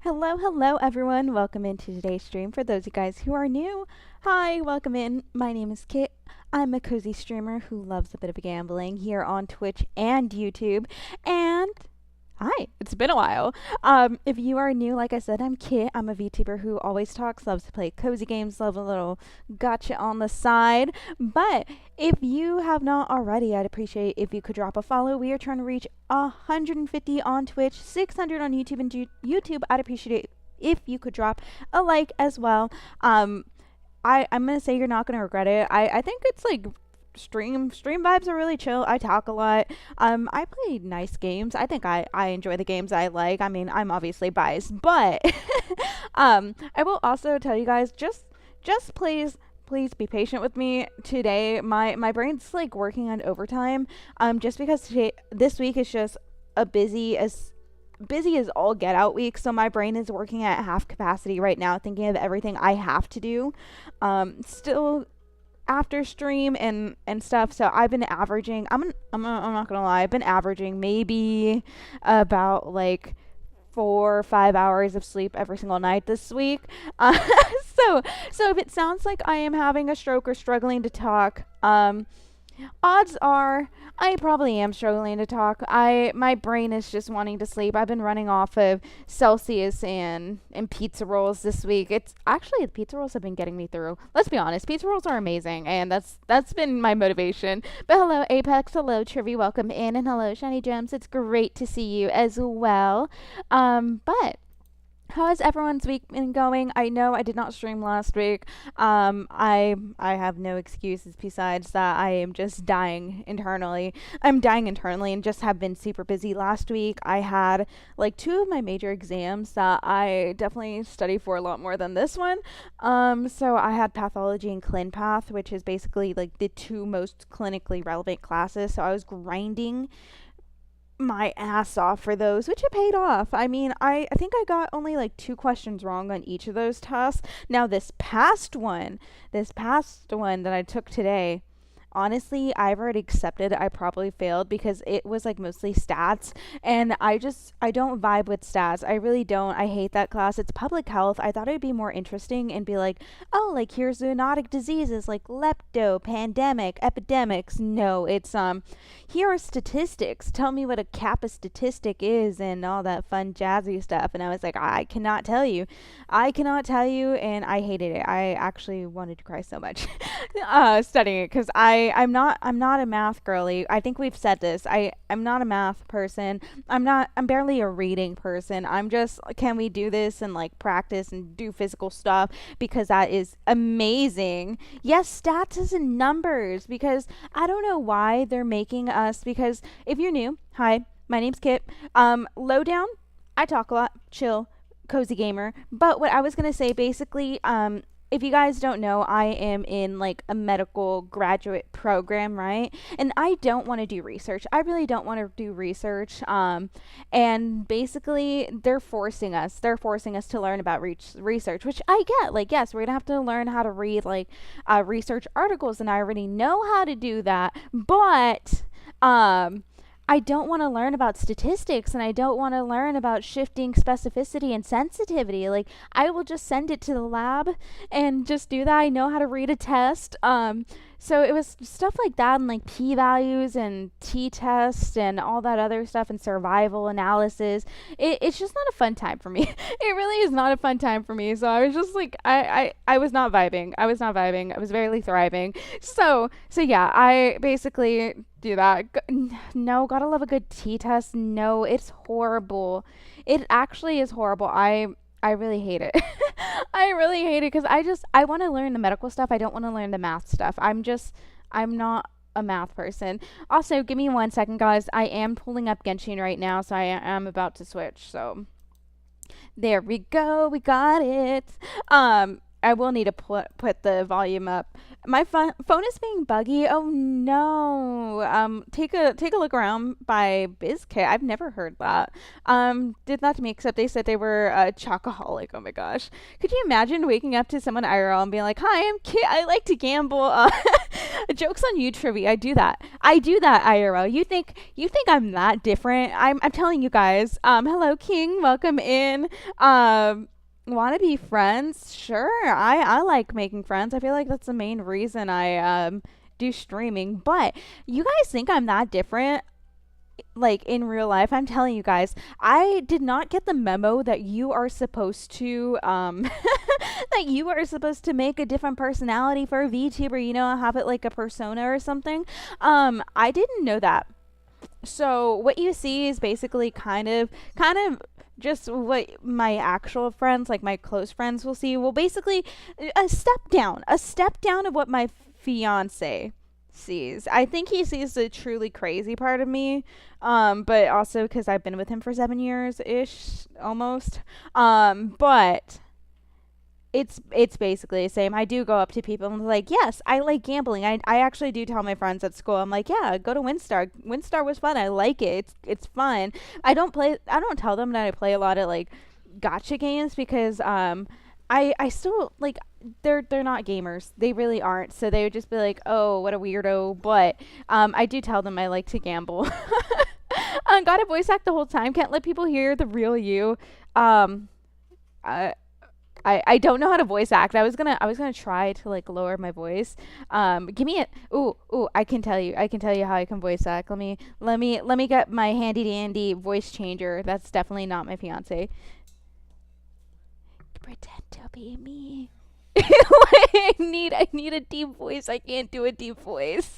Hello everyone. Welcome into today's stream. For those of you guys who are new, hi, welcome in. My name is Kit. I'm a cozy streamer who loves a bit of gambling here on Twitch and YouTube. And hi, it's been a while. If you are new, like I said, I'm Kit. I'm a VTuber who always talks, loves to play cozy games, love a little gotcha on the side. But if you have not already, I'd appreciate if you could drop a follow. We are trying to reach 150 on Twitch, 600 on YouTube, and YouTube. I'd appreciate it if you could drop a like as well. I'm gonna say you're not gonna regret it. I think it's like stream vibes are really chill. I talk a lot. I play nice games. I think I enjoy the games I like. I mean, I'm obviously biased, but I will also tell you guys just please be patient with me today. My brain's like working on overtime. Just because this week is just a busy as all get out week, so my brain is working at half capacity right now, thinking of everything I have to do. Still after stream and stuff, so I've been averaging, I'm not gonna lie, I've been averaging maybe about like 4 or 5 hours of sleep every single night this week. So if it sounds like I am having a stroke or struggling to talk, odds are I probably am struggling to talk. My brain is just wanting to sleep. I've been running off of Celsius and pizza rolls this week. It's actually the pizza rolls have been getting me through. Let's be honest, pizza rolls are amazing, and that's been my motivation. But hello Apex, hello Trivy, welcome in, and hello Shiny Gems. It's great to see you as well. But how has everyone's week been going? I know I did not stream last week. I have no excuses besides that I am just dying internally. I'm dying internally and just have been super busy. Last week I had like two of my major exams that I definitely study for a lot more than this one. So I had pathology and ClinPath, which is basically like the two most clinically relevant classes. So I was grinding my ass off for those, which it paid off. I mean, I think I got only like 2 questions wrong on each of those tests. Now this past one that I took today, honestly, I've already accepted I probably failed because it was like mostly stats, and I don't vibe with stats. I really don't. I hate that class. It's public health. I thought it'd be more interesting and be like, oh, like here's zoonotic diseases like lepto, pandemic, epidemics. No, it's here are statistics. Tell me what a kappa statistic is and all that fun jazzy stuff. And I was like, I cannot tell you, and I hated it. I actually wanted to cry so much studying it because I'm not a math girly. I think we've said this. I'm not a math person. I'm barely a reading person. I'm just, can we do this and like practice and do physical stuff because that is amazing. Yes, stats is in numbers, because I don't know why they're making us, because if you're new, hi, my name's Kit. Lowdown, I talk a lot, chill, cozy gamer. But what I was gonna say basically, if you guys don't know, I am in like a medical graduate program, right? And I don't want to do research. I really don't want to do research. And basically they're forcing us to learn about research, which I get. Like, yes, we're gonna have to learn how to read like research articles, and I already know how to do that. But I don't want to learn about statistics, and I don't want to learn about shifting specificity and sensitivity. Like, I will just send it to the lab and just do that. I know how to read a test. So it was stuff like that, and like p-values and t-tests and all that other stuff, and survival analysis. It's just not a fun time for me. It really is not a fun time for me. So I was just like, I was not vibing. I was barely thriving. So yeah, I basically do that. No, gotta love a good t-test. No, it's horrible. It actually is horrible. I really hate it. I really hate it because I want to learn the medical stuff. I don't want to learn the math stuff. I'm not a math person. Also, give me 1 second, guys. I am pulling up Genshin right now, so I am about to switch. So there we go. We got it. I will need to put the volume up. My phone is being buggy. Oh no. Take a look around by BizKit. I've never heard that. Did that to me, except they said they were a chocoholic. Oh my gosh. Could you imagine waking up to someone IRL and being like, "Hi, I'm Kit. I like to gamble." Jokes on you, trivia. I do that. I do that, IRL. You think I'm that different? I'm telling you guys. Hello, King. Welcome in. Want to be friends? Sure. I like making friends. I feel like that's the main reason I do streaming. But you guys think I'm that different? Like in real life, I'm telling you guys, I did not get the memo that you are supposed to that you are supposed to make a different personality for a VTuber, have it like a persona or something. I didn't know that. So what you see is basically kind of just what my actual friends, like my close friends, will see. Well, basically a step down of what my fiance sees. I think he sees the truly crazy part of me, but also because I've been with him for 7 years ish, almost. But it's basically the same. I do go up to people and be like, yes, I like gambling. I actually do tell my friends at school. I'm like, yeah, go to Windstar. Windstar was fun. I like it. It's fun. I don't tell them that I play a lot of like gotcha games because I still like they're not gamers. They really aren't. So they would just be like, "Oh, what a weirdo." But I do tell them I like to gamble. Got to voice act the whole time. Can't let people hear the real you. Um I I don't know how to voice act. I was gonna try to like lower my voice. Give me it. Ooh, I can tell you. I can tell you how I can voice act. Let me get my handy dandy voice changer. That's definitely not my fiance. Pretend to be me. I need a deep voice. I can't do a deep voice.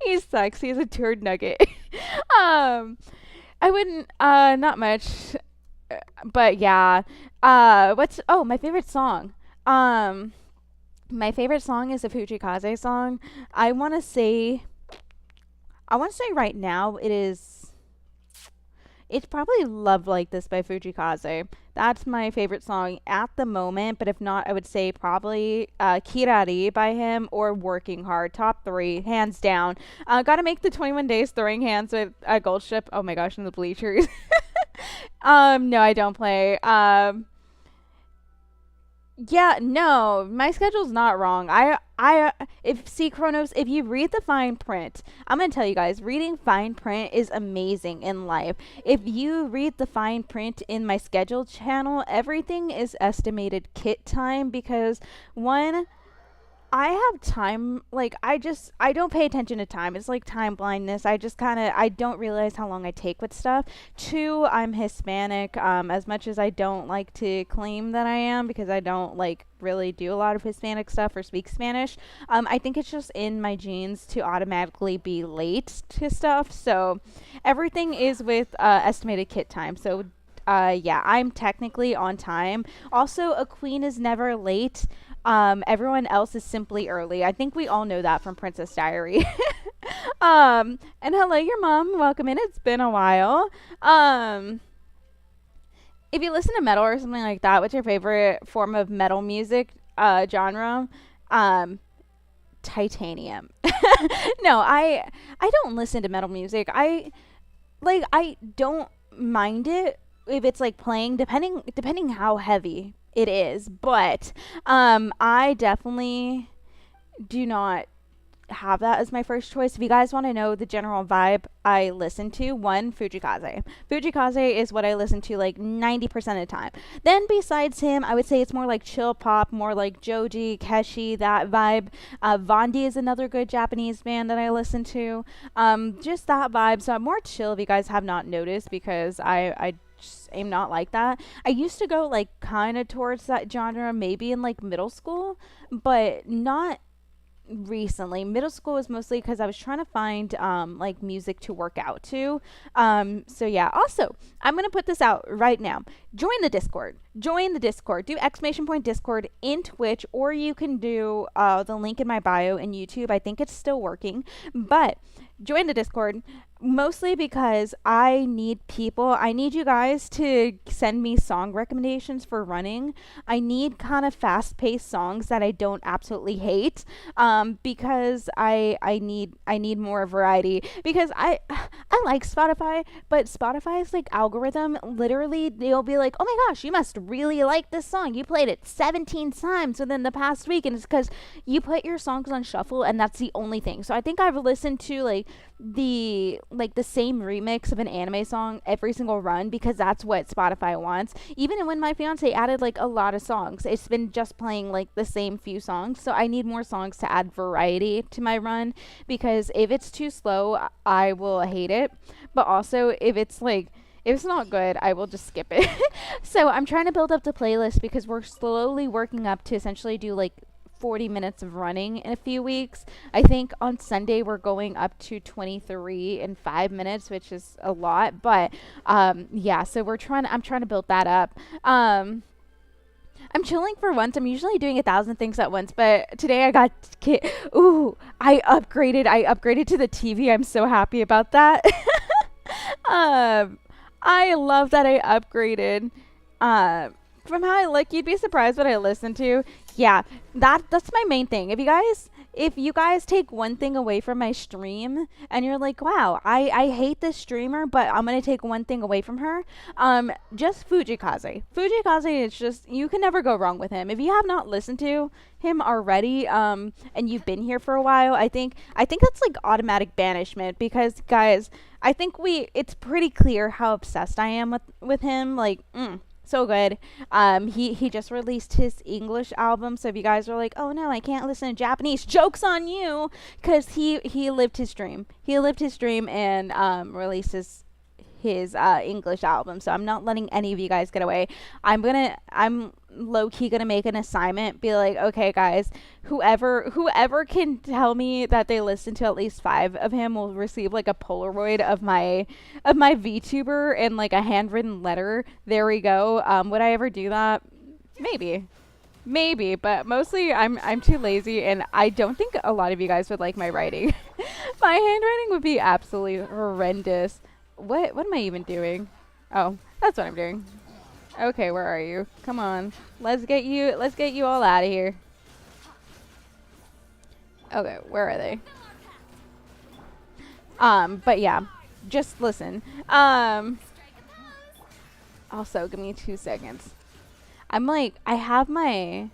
He sucks. He's a turd nugget. um, I wouldn't. Not much. But yeah. What's my favorite song? My favorite song is a Fujikaze song. I want to say. I want to say right now it is. It's probably Love Like This by Fujikaze. That's my favorite song at the moment, but if not, I would say probably Kirari by him or Working Hard. Top three, hands down. Gotta make the 21 days throwing hands with a gold ship. Oh my gosh, in the bleachers. No, I don't play. Yeah, no, my schedule's not wrong. If see Chronos, if you read the fine print, I'm gonna tell you guys, reading fine print is amazing in life. If you read the fine print in my schedule channel, everything is estimated kit time because one, I have time, like, I don't pay attention to time. It's like time blindness. I don't realize how long I take with stuff. Two, I'm Hispanic, as much as I don't like to claim that I am because I don't, like, really do a lot of Hispanic stuff or speak Spanish. I think it's just in my genes to automatically be late to stuff. So everything is with estimated kit time. So yeah, I'm technically on time. Also, a queen is never late. Everyone else is simply early. I think we all know that from Princess Diary. And hello, your mom. Welcome in. It's been a while. If you listen to metal or something like that, what's your favorite form of metal music genre? Um, Titanium. No, I don't listen to metal music. I don't mind it if it's like playing depending how heavy it is, but I definitely do not have that as my first choice. If you guys want to know the general vibe I listen to, one, Fujikaze is what I listen to like 90% of the time. Then besides him, I would say it's more like chill pop, more like Joji, Keshi, that vibe. Vondi is another good Japanese band that I listen to. Just that vibe. So I'm more chill if you guys have not noticed because I just am not like that. I used to go like kind of towards that genre maybe in like middle school, but not recently. Middle school was mostly because I was trying to find like music to work out to. So yeah. Also, I'm gonna put this out right now. Join the Discord. Join the Discord. Do exclamation point Discord in Twitch, or you can do the link in my bio in YouTube. I think it's still working, but join the Discord. Mostly because I need people. I need you guys to send me song recommendations for running. I need kind of fast-paced songs that I don't absolutely hate. Because I need more variety. Because I like Spotify, but Spotify's like algorithm. Literally, they'll be like, oh my gosh, you must really like this song. You played it 17 times within the past week, and it's because you put your songs on shuffle, and that's the only thing. So I think I've listened to the same remix of an anime song every single run because that's what Spotify wants. Even when my fiance added like a lot of songs, it's been just playing like the same few songs. So I need more songs to add variety to my run, because if it's too slow, I will hate it. But also if it's not good, I will just skip it. So I'm trying to build up the playlist because we're slowly working up to essentially do like 40 minutes of running in a few weeks. I think on Sunday we're going up to 23 in 5 minutes, which is a lot. But yeah, so I'm trying to build that up. I'm chilling for once. I'm usually doing 1,000 things at once, but today I got I upgraded to the TV. I'm so happy about that. I love that I upgraded. From how I look, you'd be surprised what I listen to. Yeah, that's my main thing. If you guys take one thing away from my stream and you're like, wow, I hate this streamer, but I'm gonna take one thing away from her, just Fujikaze. Fujikaze is just, you can never go wrong with him. If you have not listened to him already, and you've been here for a while, I think that's like automatic banishment, because guys, I think it's pretty clear how obsessed I am with him. Like, so good. He just released his English album, so if you guys are like, oh no, I can't listen to Japanese, joke's on you, because he lived his dream. He lived his dream and released his English album. So I'm not letting any of you guys get away. I'm low-key gonna make an assignment, be like, okay guys, whoever can tell me that they listen to at least 5 of him will receive like a Polaroid of my VTuber and like a handwritten letter. There we go. Would I ever do that? Maybe, but mostly I'm too lazy, and I don't think a lot of you guys would like my writing. My handwriting would be absolutely horrendous. What am I even doing? Oh, that's what I'm doing. Okay, where are you? Come on. Let's get you all out of here. Okay, where are they? But yeah, just listen. Also, give me 2 seconds. I'm like, I have my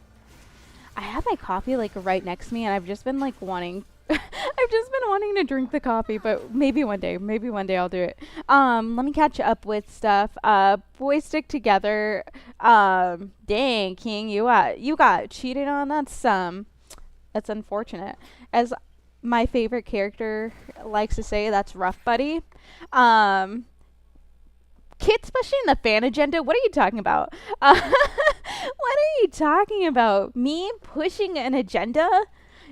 coffee like right next to me, and I've just been like wanting to drink the coffee, but maybe one day I'll do it. Let me catch up with stuff. Boys stick together. Dang, King, you got cheated on. That's unfortunate. As my favorite character likes to say, that's rough, buddy. Kids pushing the fan agenda? What are you talking about? What are you talking about? Me pushing an agenda?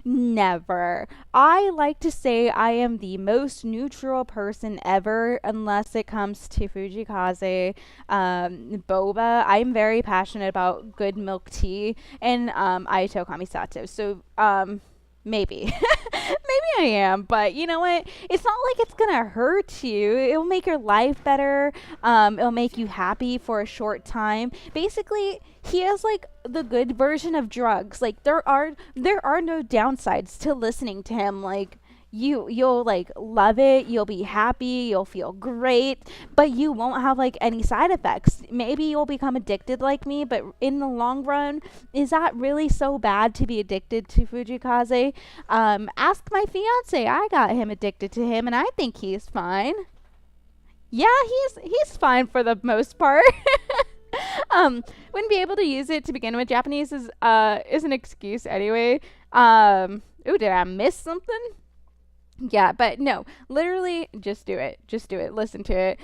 Never. I like to say I am the most neutral person ever, unless it comes to Fujikaze, boba. I'm very passionate about good milk tea, and Aito Kamisato. So maybe. Maybe I am, but you know what? It's not like it's gonna hurt you. It'll make your life better. It'll make you happy for a short time. Basically, he is like the good version of drugs. Like there are no downsides to listening to him. Like you'll like love it, you'll be happy, you'll feel great, but you won't have like any side effects. Maybe you'll become addicted like me, but in the long run, is that really so bad to be addicted to Fujikaze? Ask my fiance. I got him addicted to him, and I think he's fine. Yeah, he's fine for the most part. Wouldn't be able to use it to begin with. Japanese is an excuse anyway. Ooh, did I miss something? Yeah, but no, literally, just do it. Just do it. Listen to it.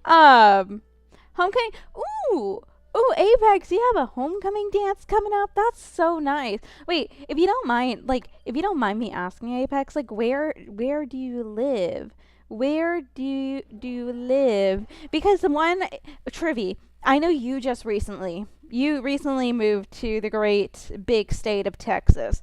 Homecoming. Ooh, Apex, you have a homecoming dance coming up. That's so nice. Wait, if you don't mind me asking, Apex, like, where do you live? Where do you live? Because the one, Trivy, I know you recently moved to the great big state of Texas.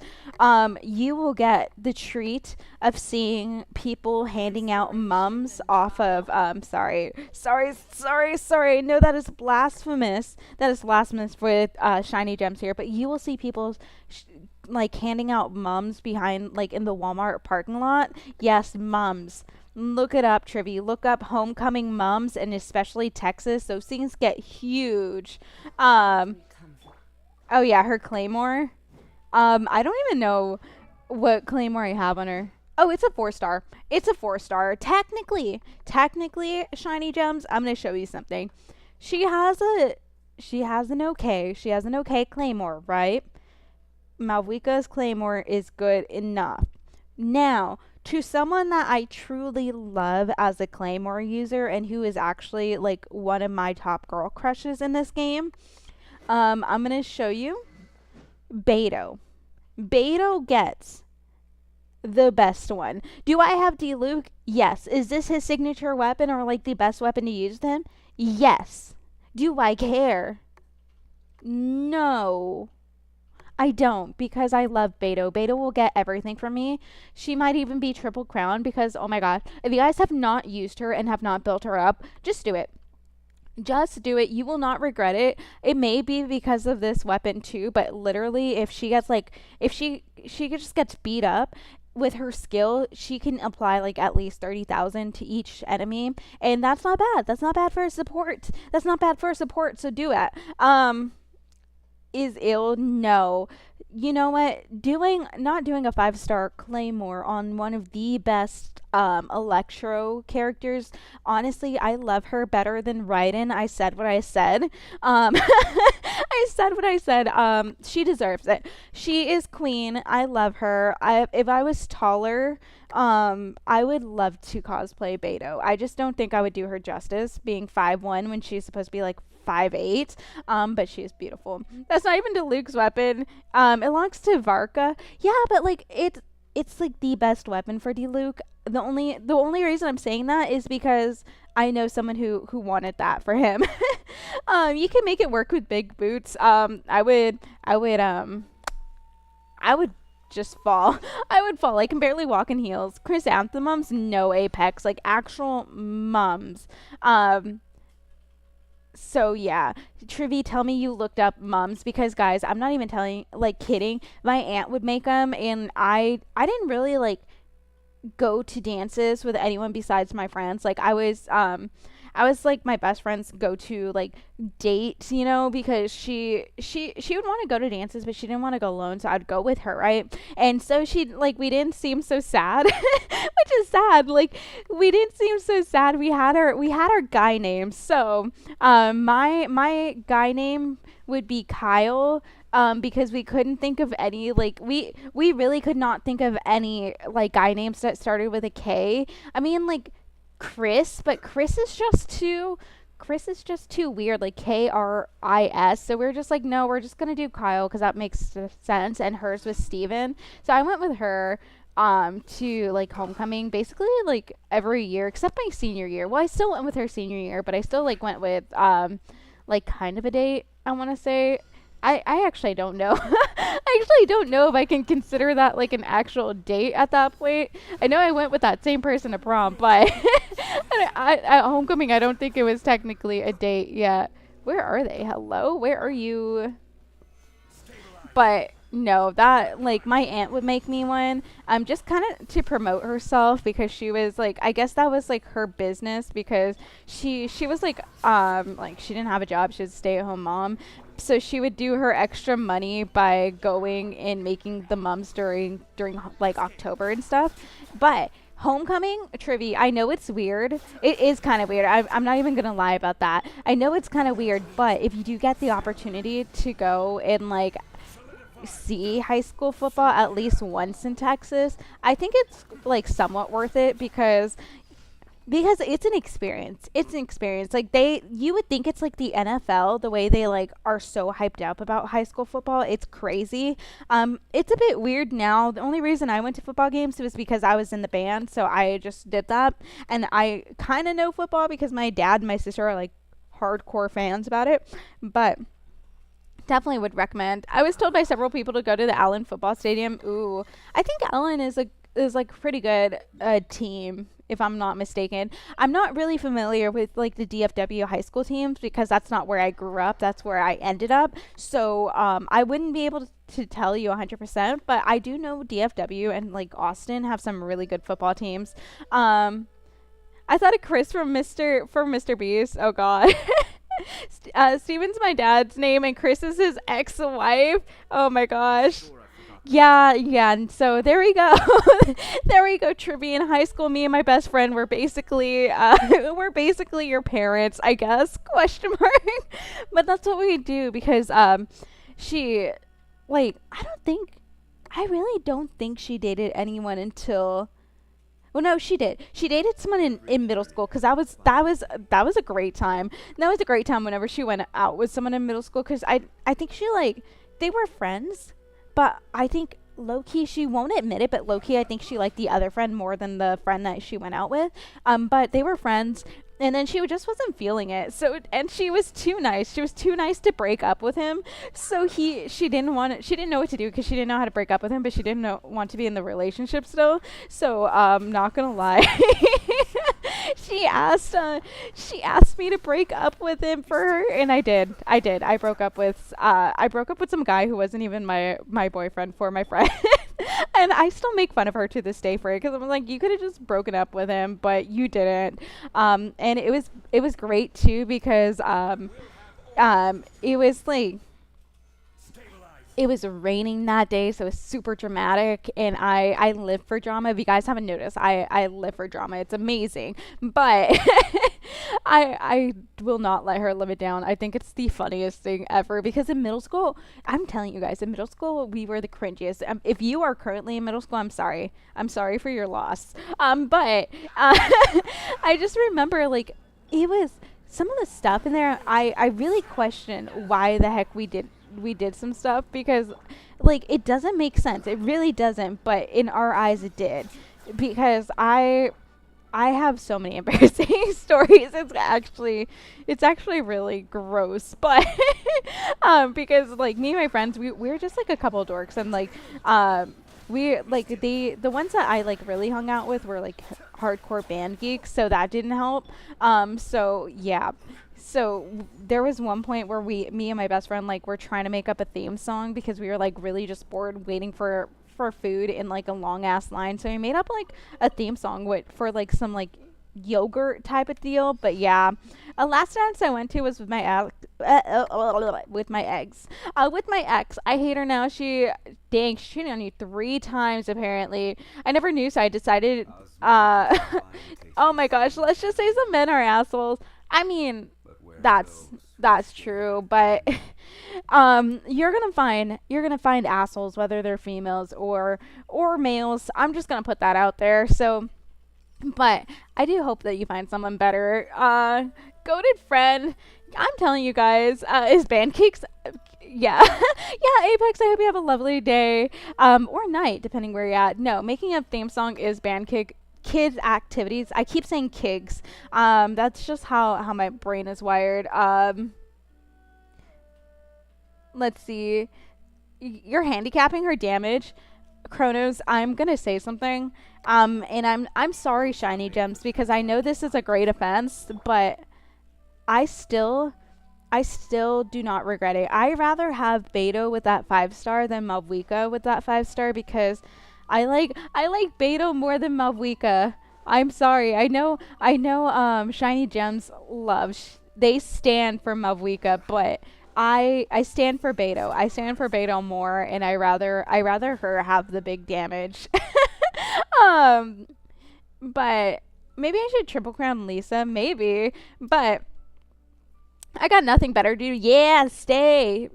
You will get the treat of seeing people handing out mums off of, sorry. No, that is blasphemous. That is blasphemous with Shiny Gems here. But you will see people like handing out mums behind, like in the Walmart parking lot. Yes, mums. Look it up, Trivy. Look up homecoming mums, and especially Texas. Those things get huge. Um, oh yeah, her claymore. I don't even know what claymore I have on her. Oh, it's a 4-star. It's a 4-star. Technically, shiny gems. I'm gonna show you something. She has a, she has an okay claymore, right? Malvika's claymore is good enough. Now, to someone that I truly love as a claymore user and who is actually like one of my top girl crushes in this game, I'm gonna show you Beto. Beto gets the best one. Do I have Diluc? Yes. Is this his signature weapon or like the best weapon to use with him? Yes. Do I care? No. I don't, because I love Beto. Beto will get everything from me. She might even be triple crown because, oh my god, if you guys have not used her and have not built her up, just do it. Just do it. You will not regret it. It may be because of this weapon too, but literally if she gets like, if she just gets beat up with her skill, she can apply like at least 30,000 to each enemy, and that's not bad. That's not bad for a support. That's not bad for a support, so do it. Is ill? No. You know what? Not doing a 5-star claymore on one of the best electro characters. Honestly, I love her better than Raiden. I said what I said. I said what I said. She deserves it. She is queen. I love her. If I was taller, I would love to cosplay Beto. I just don't think I would do her justice being 5'1" when she's supposed to be like 5'8", but she is beautiful. That's not even Diluc's weapon. It belongs to Varka. Yeah, but like it's like the best weapon for Diluc. The only reason I'm saying that is because I know someone who wanted that for him. You can make it work with big boots. I would just fall. I would fall. I can barely walk in heels. Chrysanthemums, no Apex, like actual mums. So yeah, Trivy, tell me you looked up mums, because guys, I'm not even kidding. My aunt would make them, and I didn't really like go to dances with anyone besides my friends. Like I was like my best friend's go to like date, because she would want to go to dances, but she didn't want to go alone, so I'd go with her, right? And so she like we didn't seem so sad, which is sad. Like we didn't seem so sad. We had our guy names. So my guy name would be Kyle. Because we couldn't think of any, like, we really could not think of any, like, guy names that started with a K. I mean, like, Chris, but Chris is just too weird, like, Kris. So we're just like, no, we're just gonna do Kyle because that makes sense, and hers was Steven. So I went with her to like homecoming basically like every year except my senior year. Well, I still went with her senior year, but I still like went with like kind of a date, I want to say. I actually don't know. I actually don't know if I can consider that like an actual date at that point. I know I went with that same person to prom, but at homecoming, I don't think it was technically a date yet. Where are they? Hello? Where are you? But no, that like my aunt would make me one, just kind of to promote herself, because she was like, I guess that was like her business, because she was like she didn't have a job, she was a stay-at-home mom, so she would do her extra money by going and making the mums during like October and stuff. But homecoming, Trivy, I know it's weird. It is kind of weird. I'm not even gonna lie about that. I know it's kind of weird, but if you do get the opportunity to go and like see high school football at least once in Texas, I think it's like somewhat worth it, because it's an experience. It's an experience. Like you would think it's like the NFL, the way they like are so hyped up about high school football. It's crazy. It's a bit weird now. The only reason I went to football games was because I was in the band, so I just did that. And I kind of know football because my dad and my sister are like hardcore fans about it. But definitely would recommend. I was told by several people to go to the Allen football stadium. Ooh, I think Allen is like pretty good team, if I'm not mistaken. I'm not really familiar with like the DFW high school teams because that's not where I grew up. That's where I ended up. So I wouldn't be able to tell you 100%, but I do know DFW and like Austin have some really good football teams. I thought of Chris from Mr. Beast. Oh God. Steven's my dad's name, and Chris is his ex-wife. Oh my gosh. Yeah, yeah. And so there we go. There we go. Trivia in high school. Me and my best friend were basically, we're basically your parents, I guess. Question mark. But that's what we do because she, like, I really don't think she dated anyone until. Well, no, she did. She dated someone in middle school because that was a great time. That was a great time whenever she went out with someone in middle school because I think she like they were friends, but I think low key she won't admit it, but low key I think she liked the other friend more than the friend that she went out with. But they were friends, and then she just wasn't feeling it. So and she was too nice. She was too nice to break up with him. So she didn't want it. She didn't know what to do because she didn't know how to break up with him, but she didn't want to be in the relationship still. So not gonna lie. she asked me to break up with him for her, and I did. I broke up with some guy who wasn't even my boyfriend for my friend. And I still make fun of her to this day for it because I'm like, you could have just broken up with him, but you didn't. And it was great too because it was like it was raining that day, so it was super dramatic, and I live for drama. If you guys haven't noticed, I live for drama. It's amazing, but I will not let her live it down. I think it's the funniest thing ever because in middle school, I'm telling you guys, in middle school we were the cringiest. If you are currently in middle school, I'm sorry. I'm sorry for your loss. But I just remember like it was some of the stuff in there. I really question why the heck we did some stuff because like it doesn't make sense. It really doesn't, but in our eyes it did because I have so many embarrassing stories. It's actually really gross, but because like me and my friends we're just like a couple of dorks, and like we like the ones that I like really hung out with were like hardcore band geeks, so that didn't help. So yeah. So there was one point where me and my best friend, like, were trying to make up a theme song because we were like really just bored waiting for food in like a long ass line. So we made up like a theme song for like some like yogurt type of deal. But yeah, last dance I went to was with my with my ex. With my ex, I hate her now. She cheated on you 3 times apparently. I never knew, so I decided. Oh my gosh, let's just say some men are assholes. I mean, that's true, but you're gonna find assholes whether they're females or males. I'm just gonna put that out there. So, but I do hope that you find someone better. Goated friend, I'm telling you guys, is Pancakes. Yeah, yeah, Apex. I hope you have a lovely day, or night, depending where you're at. No, making a theme song is Pancake. Kids activities. I keep saying kids. That's just how my brain is wired. Let's see. You're handicapping her damage. Chronos, I'm gonna say something. And I'm sorry, Shiny Gems, because I know this is a great offense, but I still do not regret it. I rather have Beto with that 5-star than Malvika with that 5-star because I like Beto more than Malvika. I'm sorry. I know Shiny Gems they stand for Malvika, but I stand for Beto. I stand for Beto more, and I rather her have the big damage. But maybe I should triple crown Lisa, maybe. But I got nothing better to do. Yeah, stay.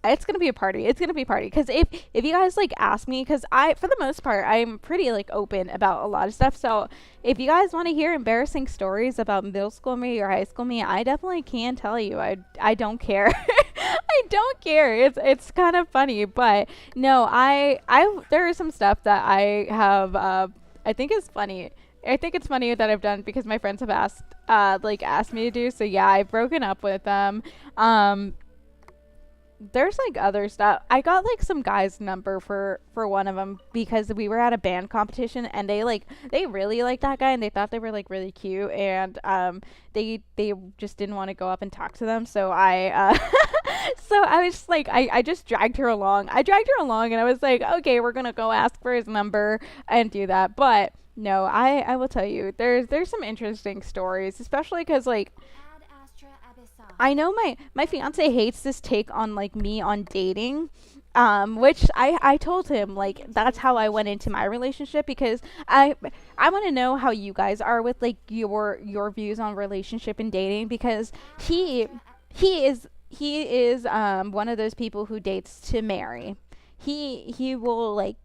It's gonna be a party. It's gonna be a party. Because if you guys like ask me, because for the most part I'm pretty like open about a lot of stuff. So if you guys want to hear embarrassing stories about middle school me or high school me, I definitely can tell you. I don't care. I don't care. It's kind of funny, but no, there is some stuff that I have. I think is funny. I think it's funny that I've done because my friends have asked me to do. So yeah, I've broken up with them. there's like other stuff. I got like some guy's number for one of them because we were at a band competition and they really liked that guy and they thought they were like really cute and they just didn't want to go up and talk to them. So I so I was just like I just dragged her along. I dragged her along and I was like, okay, we're gonna go ask for his number and do that. But no, I will tell you, there's some interesting stories, especially because like I know my fiance hates this take on like me on dating. Which I told him like that's how I went into my relationship because I want to know how you guys are with like your views on relationship and dating because he is one of those people who dates to marry. He will like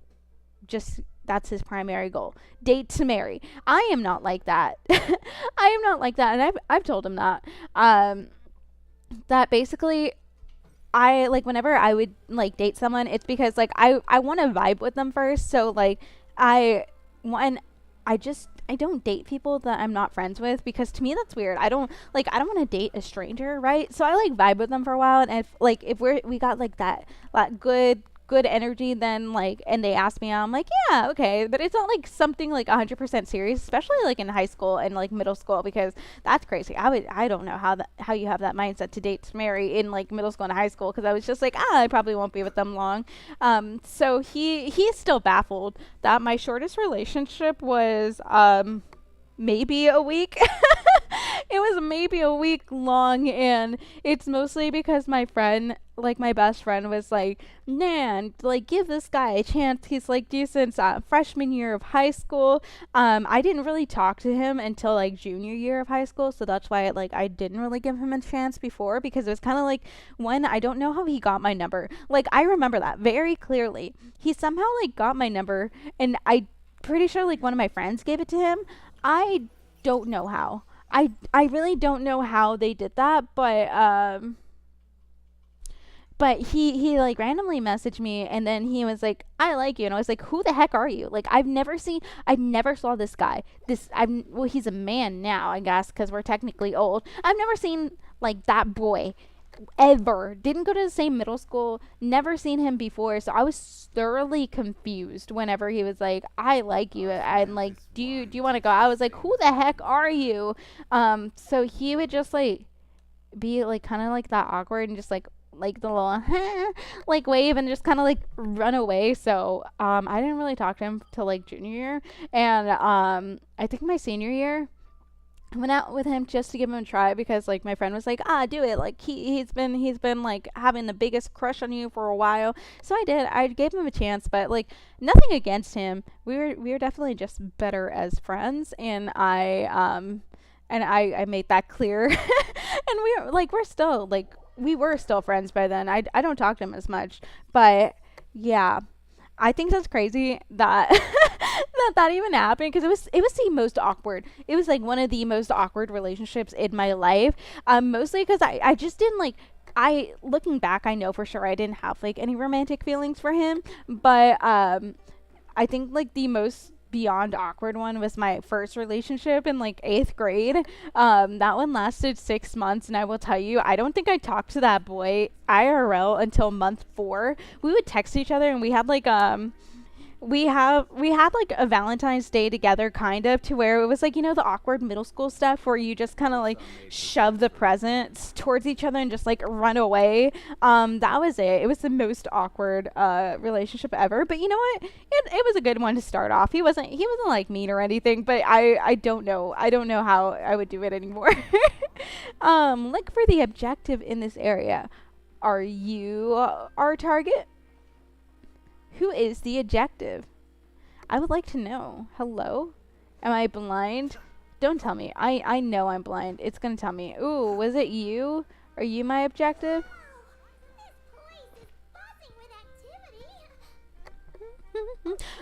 just that's his primary goal. Date to marry. I am not like that. I am not like that and I've told him that. That basically I like whenever I would like date someone, it's because like I want to vibe with them first. So like I when I don't date people that I'm not friends with because to me that's weird. I don't want to date a stranger, right? So I like vibe with them for a while, and if we got like that good energy, then like and they ask me out, I'm like yeah okay, but it's not like something like 100% serious, especially like in high school and like middle school because that's crazy. I don't know how you have that mindset to date to marry in like middle school and high school because I was just like I probably won't be with them long. So he's still baffled that my shortest relationship was maybe a week. It was maybe a week long, and it's mostly because my friend, like my best friend, was like, man, like give this guy a chance. He's like decent. Freshman year of high school. I didn't really talk to him until like junior year of high school, so that's why like I didn't really give him a chance before because it was kind of like when I don't know how he got my number. Like I remember that very clearly. He somehow like got my number, and I pretty sure like one of my friends gave it to him. I don't know how. I really don't know how they did that, but he like randomly messaged me and then he was like I like you and I was like who the heck are you? Like I never saw this guy. Well he's a man now, I guess, cuz we're technically old. I've never seen like that boy ever. Didn't go to the same middle school, never seen him before, so I was thoroughly confused whenever he was like I like you and like do you want to go. I was like who the heck are you? So he would just like be like kind of like that awkward and just like the little like wave and just kind of like run away. So I didn't really talk to him till like junior year, and I think my senior year I went out with him just to give him a try because like my friend was like do it, like he's been like having the biggest crush on you for a while. So I gave him a chance, but like nothing against him. We were definitely just better as friends, and I made that clear. And we were still friends by then. I don't talk to him as much, but yeah, I think that's crazy that that even happened because it was the most awkward. It was like one of the most awkward relationships in my life. Mostly because I just didn't like. I looking back, I know for sure I didn't have like any romantic feelings for him, but I think like the most beyond awkward one was my first relationship in like 8th grade. That one lasted 6 months, and I will tell you, I don't think I talked to that boy IRL until month 4. We would text each other, and we had like we had like a Valentine's Day together, kind of, to where it was like, the awkward middle school stuff where you just kind of like shove the presents towards each other and just like run away. That was it. It was the most awkward relationship ever. But you know what? It was a good one to start off. He wasn't like mean or anything, but I don't know. I don't know how I would do it anymore. Like for the objective in this area, are you our target? Who is the objective? I would like to know. Hello? Am I blind? Don't tell me. I know I'm blind. It's gonna tell me. Ooh, was it you? Are you my objective?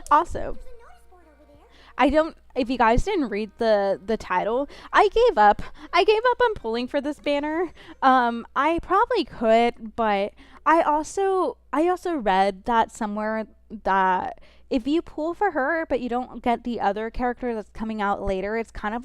Also, if you guys didn't read the title, I gave up. I gave up on pulling for this banner. I probably could, but I also read that somewhere that if you pull for her but you don't get the other character that's coming out later, it's kind of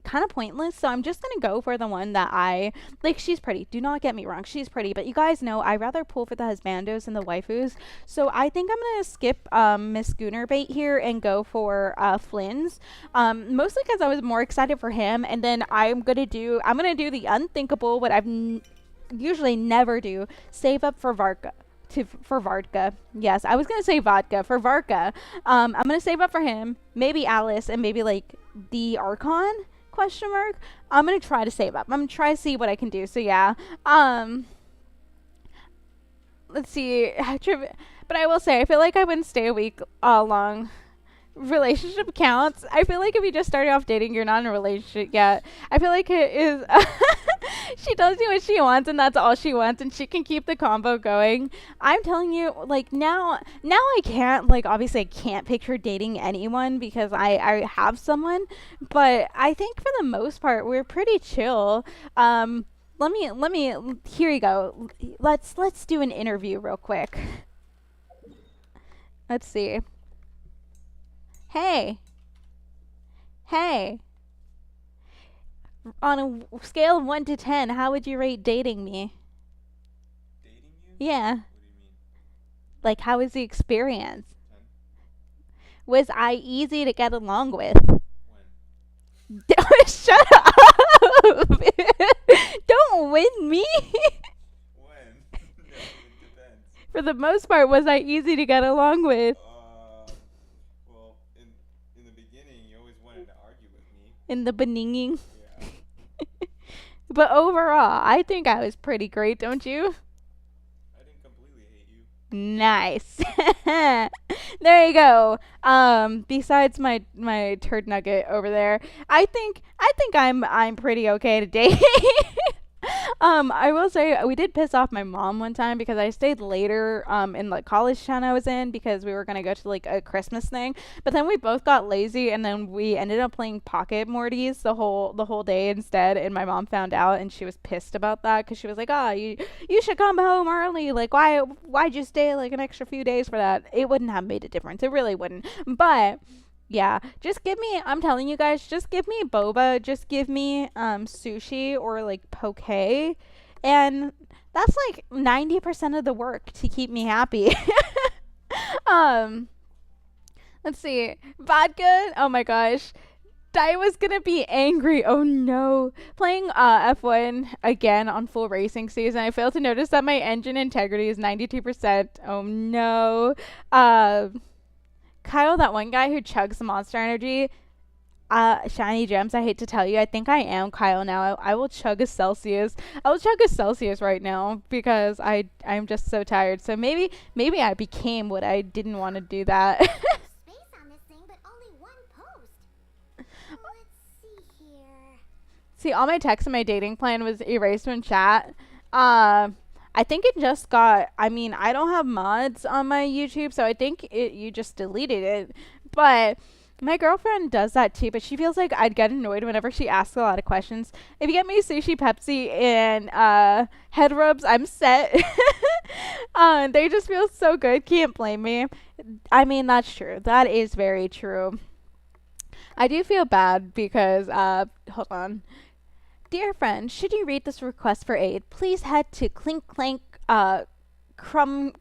kind of pointless. So I'm just gonna go for the one that I like. She's pretty. Do not get me wrong. She's pretty, but you guys know I rather pull for the husbandos and the waifus. So I think I'm gonna skip Miss Goonerbait here and go for Flynn's. Mostly because I was more excited for him, and then I'm gonna do the unthinkable, what usually never do. Save up for Varka. For Vodka. Yes, I was gonna say vodka for Varka. I'm gonna save up for him, maybe Alice, and maybe like the Archon question mark. I'm gonna try to save up. I'm gonna try to see what I can do. So yeah. Let's see. But I will say I feel like I wouldn't stay a week long. Relationship counts. I feel like if you just started off dating, you're not in a relationship yet. I feel like it is. She tells you what she wants, and that's all she wants, and she can keep the combo going. I'm telling you, like now I can't, like, obviously I can't picture dating anyone because I have someone, but I think for the most part we're pretty chill. Let me. Here you go. Let's do an interview real quick. Let's see. Hey. Hey. On a scale of 1 to 10, how would you rate dating me? Dating you? Yeah. What do you mean? Like, how was the experience? 10? Was I easy to get along with? When? Shut up! Don't win me! When? No, it depends. For the most part, was I easy to get along with? Well, in the beginning, you always wanted to argue with me. In the beginning? Yeah. But overall, I think I was pretty great, don't you? I didn't completely hate you. Nice. There you go. Besides my turd nugget over there, I think I'm pretty okay to date. I will say we did piss off my mom one time because I stayed later in the college town I was in because we were gonna go to like a Christmas thing, but then we both got lazy and then we ended up playing Pocket Mortys the whole day instead, and my mom found out and she was pissed about that because she was like, "Oh, you should come home early. Like why'd you stay like an extra few days for that?" It wouldn't have made a difference. It really wouldn't. But yeah, just give me, I'm telling you guys, just give me boba, just give me sushi or like poke, and that's like 90% of the work to keep me happy. um let's see. Vodka, oh my gosh. I was gonna be angry. Oh no. Playing F1 again on full racing season, I failed to notice that my engine integrity is 92%. Oh no. Kyle, that one guy who chugs the Monster Energy, shiny gems. I hate to tell you, I think I am Kyle now. I will chug a Celsius. I will chug a Celsius right now because I'm just so tired. So maybe I became what I didn't want to do that. Space on this thing, but only one post. Let's see here. See, all my text in my dating plan was erased from chat. I think it just got, I mean, I don't have mods on my YouTube, so I think you just deleted it. But my girlfriend does that too, but she feels like I'd get annoyed whenever she asks a lot of questions. If you get me sushi, Pepsi, and head rubs, I'm set. They just feel so good. Can't blame me. I mean, that's true. That is very true. I do feel bad because, hold on. Dear friend, should you read this request for aid, please head to Clink Clank Crumb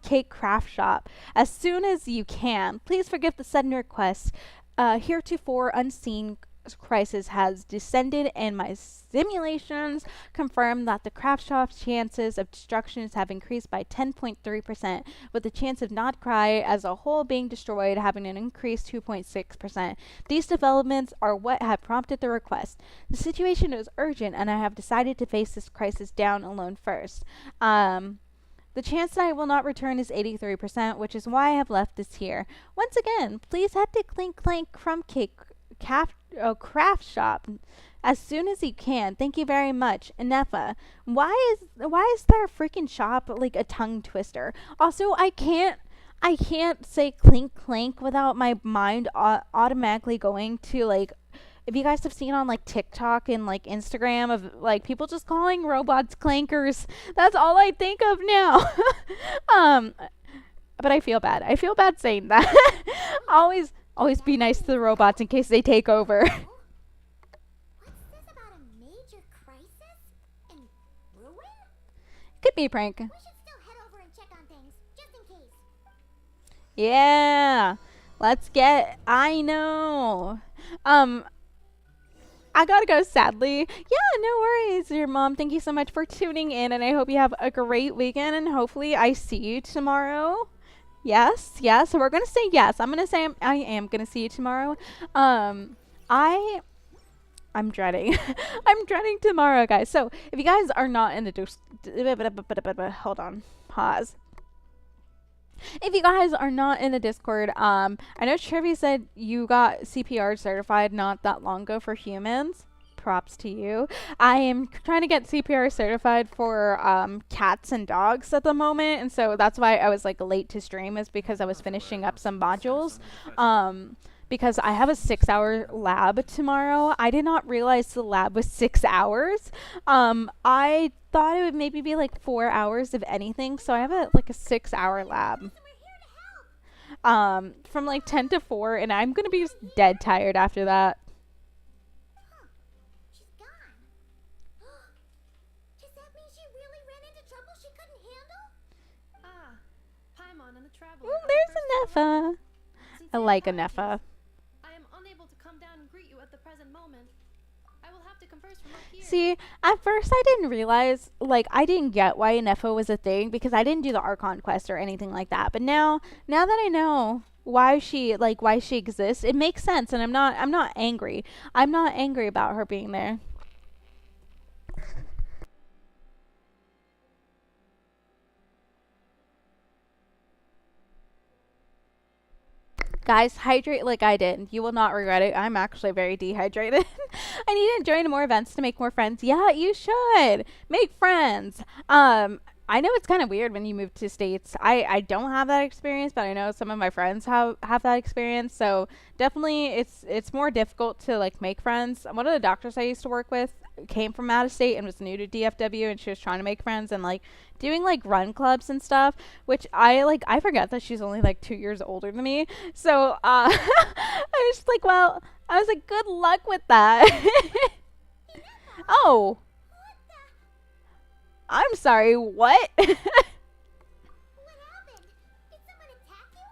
Cake Craft Shop as soon as you can. Please forgive the sudden request. Heretofore unseen crisis has descended, and my simulations confirm that the craft shop's chances of destructions have increased by 10.3%, with the chance of Nod Krai as a whole being destroyed having an increased 2.6%. These developments are what have prompted the request. The situation is urgent, and I have decided to face this crisis down alone first. The chance that I will not return is 83%, which is why I have left this here. Once again, please head to Clink Clank Crumb Cake Craft Shop as soon as you can. Thank you very much. Nefa, why is their freaking shop like a tongue twister? Also, I can't say Clink Clank without my mind automatically going to like, if you guys have seen on like TikTok and like Instagram of like people just calling robots clankers, that's all I think of now. But I feel bad. I feel bad saying that. Always be nice to the robots in case they take over. Could be a prank. We should still head over and check on things, just in case. Yeah. Let's get. I know. I gotta go, sadly. Yeah, no worries, your mom. Thank you so much for tuning in, and I hope you have a great weekend, and hopefully I see you tomorrow. Yes, yes. So we're gonna say yes. I'm gonna say I am gonna see you tomorrow. I'm dreading. I'm dreading tomorrow, guys. So if you guys are not in the hold on, pause. If you guys are not in the Discord, I know Trivy said you got CPR certified not that long ago for humans. Props to you. I am trying to get CPR certified for cats and dogs at the moment, and so that's why I was like late to stream, is because I was finishing up some modules. Because I have a 6-hour lab tomorrow. I did not realize the lab was 6 hours. I thought it would maybe be like 4 hours if anything. So I have like a 6-hour lab. From like 10 to 4, and I'm gonna be dead tired after that. She's gone. Does that mean she really ran into trouble she couldn't handle? Ah, Paimon and the traveler. Ooh, there's a Neffa. I like a Neffa. I am unable to come down and greet you at the present moment. I will have to converse from up here. See, at first I didn't realize, like, I didn't get why Neffa was a thing because I didn't do the Archon quest or anything like that. But now that I know why she exists, it makes sense, and I'm not angry. I'm not angry about her being there. Guys, hydrate like I did. You will not regret it. I'm actually very dehydrated. I need to join more events to make more friends. Yeah, you should. Make friends. I know it's kind of weird when you move to states. I don't have that experience, but I know some of my friends have that experience. So definitely it's more difficult to like make friends. One of the doctors I used to work with came from out of state and was new to DFW, and she was trying to make friends and like doing like run clubs and stuff, which I forget that she's only like 2 years older than me. So I was like, well, I was like, good luck with that. Oh, I'm sorry, what? What happened? Did someone attack you?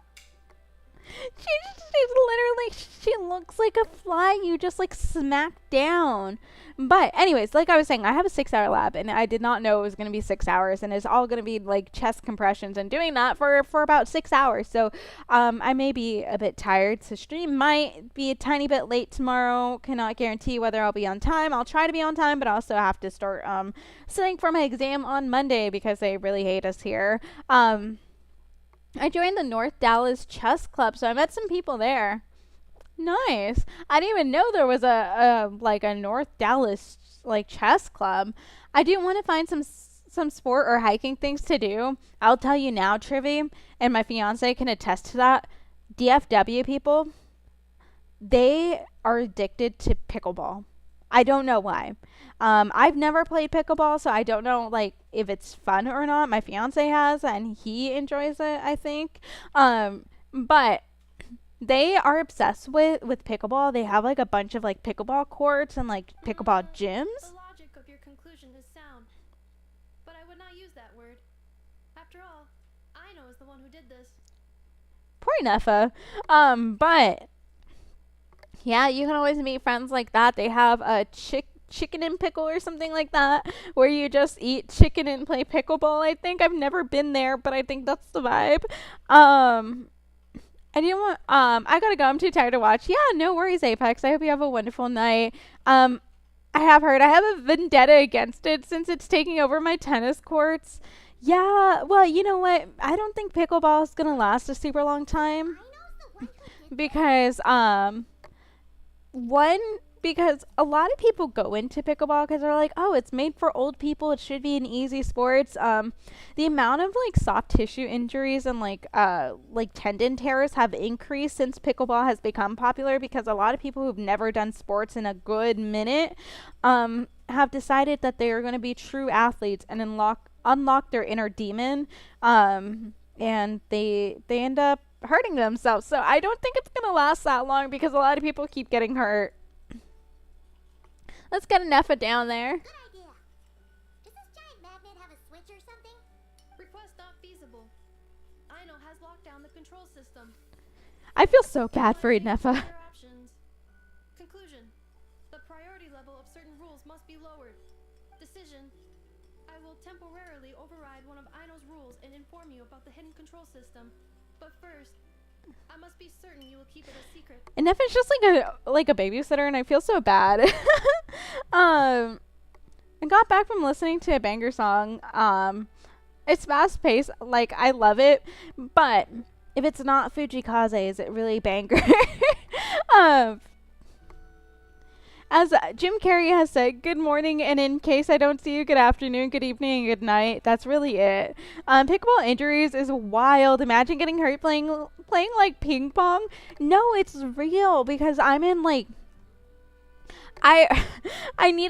She's literally, she looks like a fly you just like smacked down. But anyways, like I was saying, I have a 6-hour lab, and I did not know it was going to be 6 hours, and it's all going to be like chest compressions and doing that for about 6 hours. So I may be a bit tired, so stream might be a tiny bit late tomorrow. Cannot guarantee whether I'll be on time. I'll try to be on time, but I also have to start studying for my exam on Monday because they really hate us here. I joined the North Dallas Chess Club, so I met some people there. Nice. I didn't even know there was a North Dallas like chess club. I do want to find some sport or hiking things to do. I'll tell you now, Trivy, and my fiance can attest to that. DFW people, they are addicted to pickleball. I don't know why. I've never played pickleball, so I don't know like if it's fun or not. My fiance has, and he enjoys it, I think. But they are obsessed with pickleball. They have like a bunch of like pickleball courts and like pickleball gyms. The logic of your conclusion is sound, but I would not use that word. After all, I know is the one who did this. Poor Neffa. But yeah, you can always meet friends like that. They have a chicken and pickle or something like that, where you just eat chicken and play pickleball. I think I've never been there, but I think that's the vibe. I didn't want, I gotta go. I'm too tired to watch. Yeah, no worries, Apex. I hope you have a wonderful night. I have heard I have a vendetta against it since it's taking over my tennis courts. Yeah, well, you know what? I don't think pickleball is gonna last a super long time. Because, because a lot of people go into pickleball because they're like, oh, it's made for old people. It should be an easy sport. The amount of like soft tissue injuries and like tendon tears have increased since pickleball has become popular, because a lot of people who've never done sports in a good minute have decided that they are going to be true athletes and unlock their inner demon, and they end up hurting themselves. So I don't think it's going to last that long because a lot of people keep getting hurt. Let's get an Neffa down there. Good idea. Does this giant magnet have a switch or something? has locked down the control system. I feel so bad for Let's see Inefa. other options. Conclusion. The priority level of certain rules must be lowered. Decision. I will temporarily override one of Aino's rules and inform you about the hidden control system. But first, I must be certain you will keep it a secret. Inefa's just like a babysitter, and I feel so bad. I got back from listening to a banger song. It's fast paced, like I love it, but if it's not Fujikaze, is it really banger? um, as Jim Carrey has said, good morning, and in case I don't see you, good afternoon, good evening, and good night. That's really it. Pickleball injuries is wild. Imagine getting hurt playing like ping pong. No, it's real because I'm in like I I need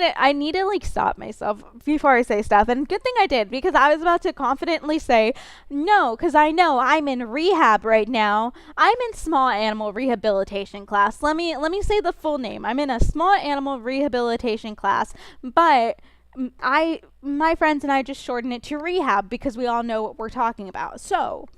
to like stop myself before I say stuff, and good thing I did because I was about to confidently say no because I know I'm in rehab right now. I'm in small animal rehabilitation class. Let me say the full name. I'm in a small animal rehabilitation class, but my friends and I just shorten it to rehab because we all know what we're talking about. So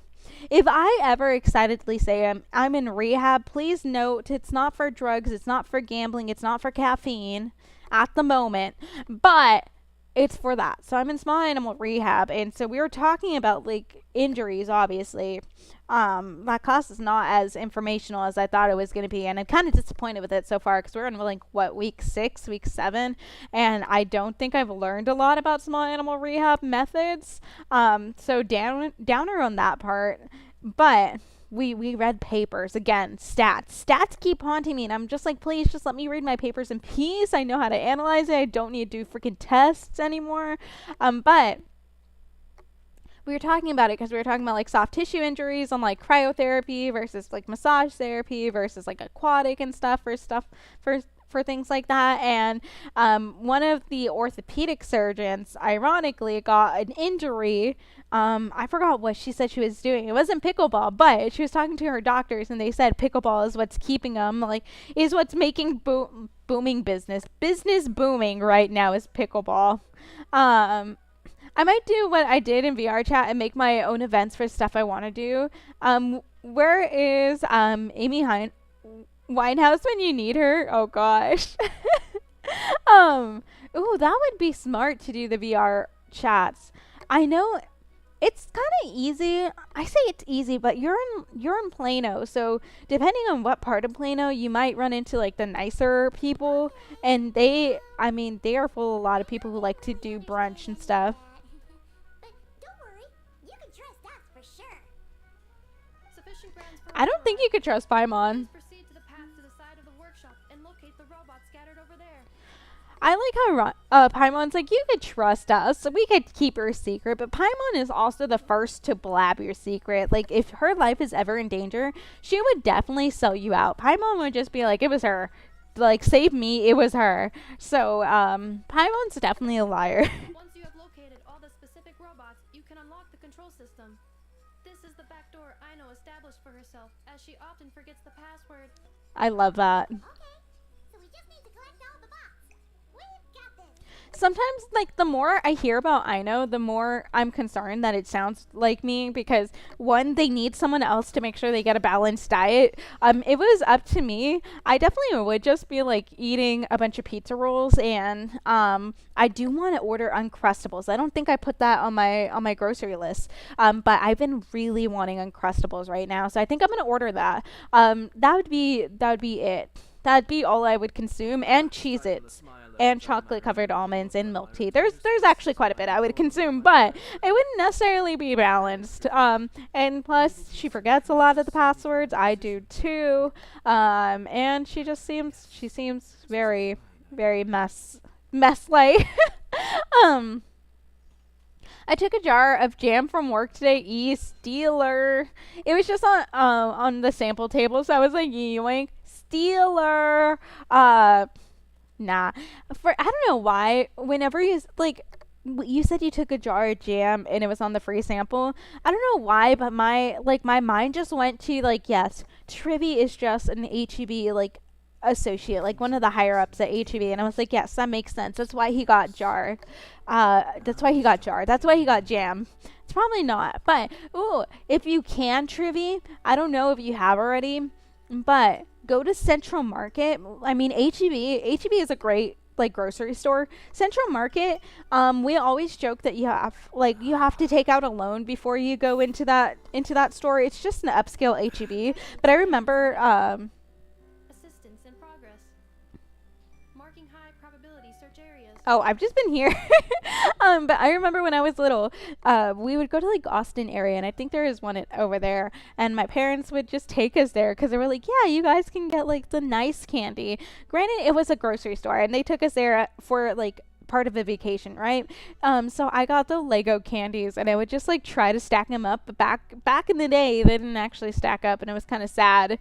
if I ever excitedly say I'm in rehab, please note it's not for drugs, it's not for gambling, it's not for caffeine at the moment, but it's for that. So I'm in small animal rehab, and so we were talking about like injuries, obviously. That class is not as informational as I thought it was going to be, and I'm kind of disappointed with it so far because we're in like what, week 6, week 7, and I don't think I've learned a lot about small animal rehab methods. So downer on that part, but we read papers again. Stats keep haunting me, and I'm just like, please just let me read my papers in peace. I know how to analyze it. I don't need to do freaking tests anymore. But we were talking about it because we were talking about like soft tissue injuries on like cryotherapy versus like massage therapy versus like aquatic and stuff for things like that. And one of the orthopedic surgeons ironically got an injury. I forgot what she said she was doing. It wasn't pickleball, but she was talking to her doctors, and they said pickleball is what's keeping them, like, is what's making booming business booming right now is pickleball. I might do what I did in VR chat and make my own events for stuff I want to do. Where is Amy Winehouse when you need her? Oh gosh. Ooh, that would be smart to do the VR chats. I know it's kind of easy. I say it's easy, but you're in Plano, so depending on what part of Plano, you might run into like the nicer people, and they are full of a lot of people who like to do brunch and stuff. But don't worry, you can trust us for sure. Sufficient grounds for I don't think you could trust Paimon. Please proceed to the path to the side of the workshop and locate the robots scattered over there. I like how Paimon's like, you could trust us. We could keep your secret. But Paimon is also the first to blab your secret. Like, if her life is ever in danger, she would definitely sell you out. Paimon would just be like, it was her. Like, save me, it was her. So, Paimon's definitely a liar. Once you have located all the specific robots, you can unlock the control system. This is the back door Aino established for herself, as she often forgets the password. I love that. Okay, so we just need to collect all the bots. We've got this. Sometimes, like, the more I hear about Aino, the more I'm concerned that it sounds like me because, one, they need someone else to make sure they get a balanced diet. It was up to me. I definitely would just be, like, eating a bunch of pizza rolls, and I do want to order Uncrustables. I don't think I put that on my grocery list, but I've been really wanting Uncrustables right now, so I think I'm going to order that. That would be it. That'd be all I would consume, and Cheez-Its, and chocolate-covered almonds, and milk tea. There's actually quite a bit I would consume, but it wouldn't necessarily be balanced. And plus, she forgets a lot of the passwords. I do too. And she seems very, very mess-like. I took a jar of jam from work today. Stealer. It was just on the sample table, so I was like, yoink. Stealer. Nah. I don't know why. Whenever you said you took a jar of jam and it was on the free sample. I don't know why, but my mind just went to like, yes, Trivy is just an HEB like associate, like one of the higher ups at HEB, and I was like, yes, that makes sense. That's why he got jar. That's why he got jar. That's why he got jam. It's probably not, but ooh, if you can, Trivy, I don't know if you have already, but go to Central Market. I mean, HEB is a great like grocery store. Central Market, we always joke that you have to take out a loan before you go into that store. It's just an upscale HEB. But I remember Assistance in progress. Marking high probability search areas. oh, I've just been here. But I remember when I was little, we would go to like Austin area, and I think there is one over there. And my parents would just take us there because they were like, "Yeah, you guys can get like the nice candy." Granted, it was a grocery store, and they took us there for like part of a vacation, right? So I got the Lego candies, and I would just like try to stack them up. But back in the day, they didn't actually stack up, and it was kind of sad.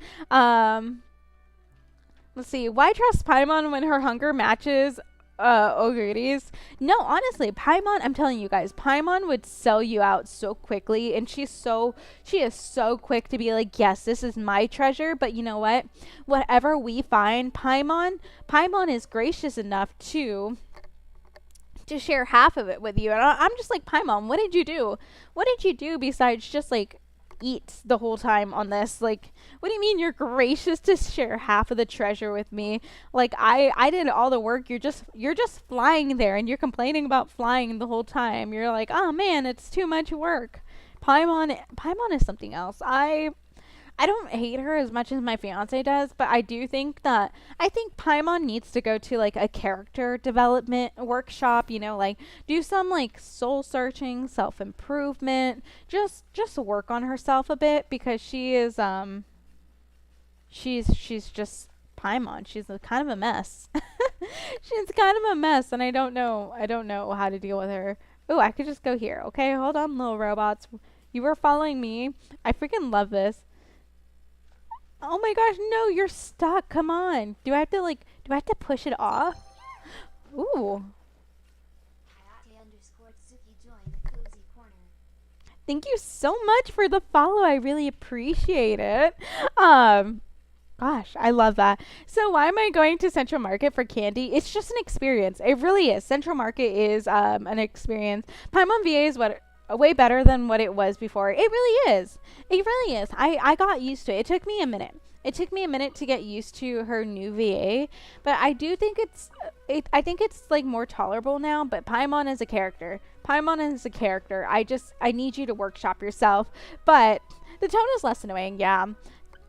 Let's see. Why trust Paimon when her hunger matches Oguri's? No, honestly, Paimon, I'm telling you guys, Paimon would sell you out so quickly, and she is so quick to be like, yes, this is my treasure, but you know what? Whatever we find, Paimon is gracious enough to share half of it with you. And I'm just like, Paimon, what did you do? What did you do besides just like eat the whole time on this? Like, what do you mean you're gracious to share half of the treasure with me? Like, I did all the work. You're just flying there, and you're complaining about flying the whole time. You're like, oh man, it's too much work. Paimon is something else. I don't hate her as much as my fiance does, but I think Paimon needs to go to like a character development workshop, you know, like do some like soul searching, self-improvement, just work on herself a bit, because she is she's just Paimon. She's kind of a mess. She's kind of a mess, and I don't know how to deal with her. Oh, I could just go here. Okay, hold on, little robots. You were following me. I freaking love this. Oh my gosh, no, you're stuck. Come on. Do I have to push it off? Ooh. Thank you so much for the follow. I really appreciate it. Gosh, I love that. So why am I going to Central Market for candy? It's just an experience. It really is. Central Market is an experience. Paimon VA is way better than what it was before. It really is. It really is. I got used to it. It took me a minute. It took me a minute to get used to her new VA, but I do think I think it's like more tolerable now. But Paimon is a character. I need you to workshop yourself. But the tone is less annoying, yeah.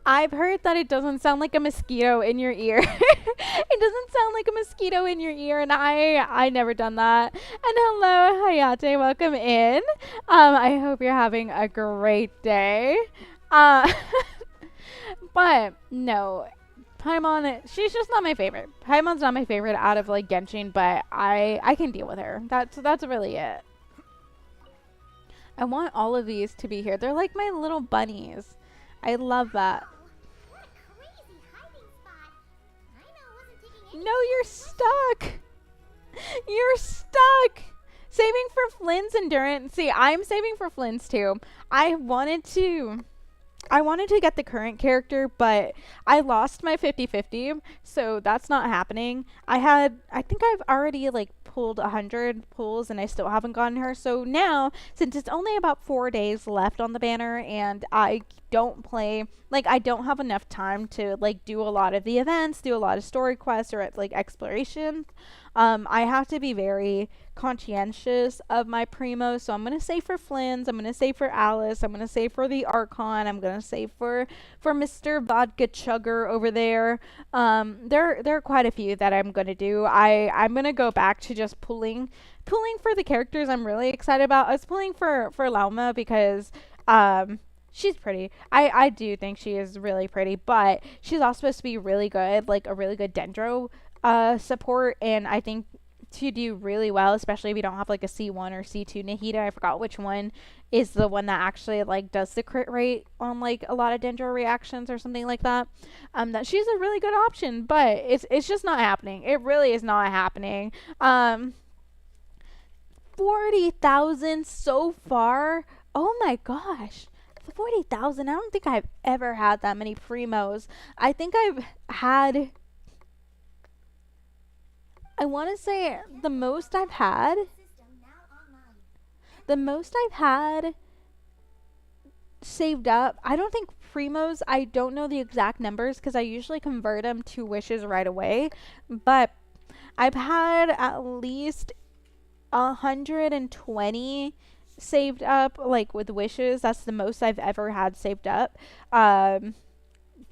I've heard that it doesn't sound like a mosquito in your ear. It doesn't sound like a mosquito in your ear, and I never done that. And hello, Hayate, welcome in. I hope you're having a great day. But no, Paimon, she's just not my favorite. Paimon's not my favorite out of like Genshin, but I can deal with her. That's really it. I want all of these to be here. They're like my little bunnies. I love that. What a crazy hiding spot. Aino wasn't taking any. No, you're stuck. You're stuck. Saving for Flynn's endurance. See, I'm saving for Flynn's too. I wanted to get the current character, but I lost my 50-50, so that's not happening. I think I've already like pulled 100 pulls, and I still haven't gotten her. So now, since it's only about 4 days left on the banner, and I don't play, like I don't have enough time to like do a lot of the events, do a lot of story quests or like exploration. I have to be very conscientious of my primos, so I'm gonna save for Flynn's, I'm gonna save for Alice, I'm gonna save for the Archon, I'm gonna save for Mr. Vodka Chugger over there. There are quite a few that I'm gonna do. I'm gonna go back to just pulling for the characters I'm really excited about. I was pulling for Lauma because she's pretty. I do think she is really pretty, but she's also supposed to be really good, like a really good Dendro support, and I think to do really well, especially if you don't have like a C1 or C2 Nahida. I forgot which one is the one that actually like does the crit rate on like a lot of Dendro reactions or something like that. That she's a really good option, but it's just not happening. It really is not happening. 40,000 so far. Oh my gosh. 40,000. I don't think I've ever had that many primos. I think I've had I want to say the most I've had, System now online. the most I've had saved up. I don't think primos, I don't know the exact numbers because I usually convert them to wishes right away, but I've had at least 120 saved up, like with wishes. That's the most I've ever had saved up.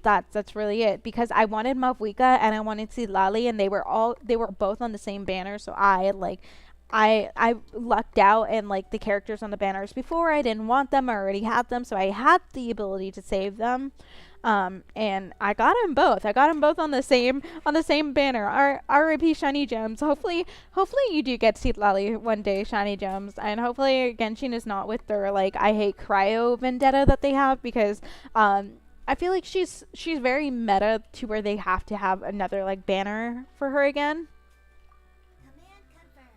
That's really it, because I wanted Mavwika and I wanted Silali, and they were both on the same banner, so I lucked out, and like the characters on the banners before, I didn't want them, I already had them, so I had the ability to save them. And I got them both. I got them both on the same banner. R.I.P. Shiny Gems. Hopefully you do get Silali one day, Shiny Gems, and hopefully Genshin is not with their like I hate Cryo vendetta that they have, because I feel like she's very meta to where they have to have another like banner for her again. Command confirmed.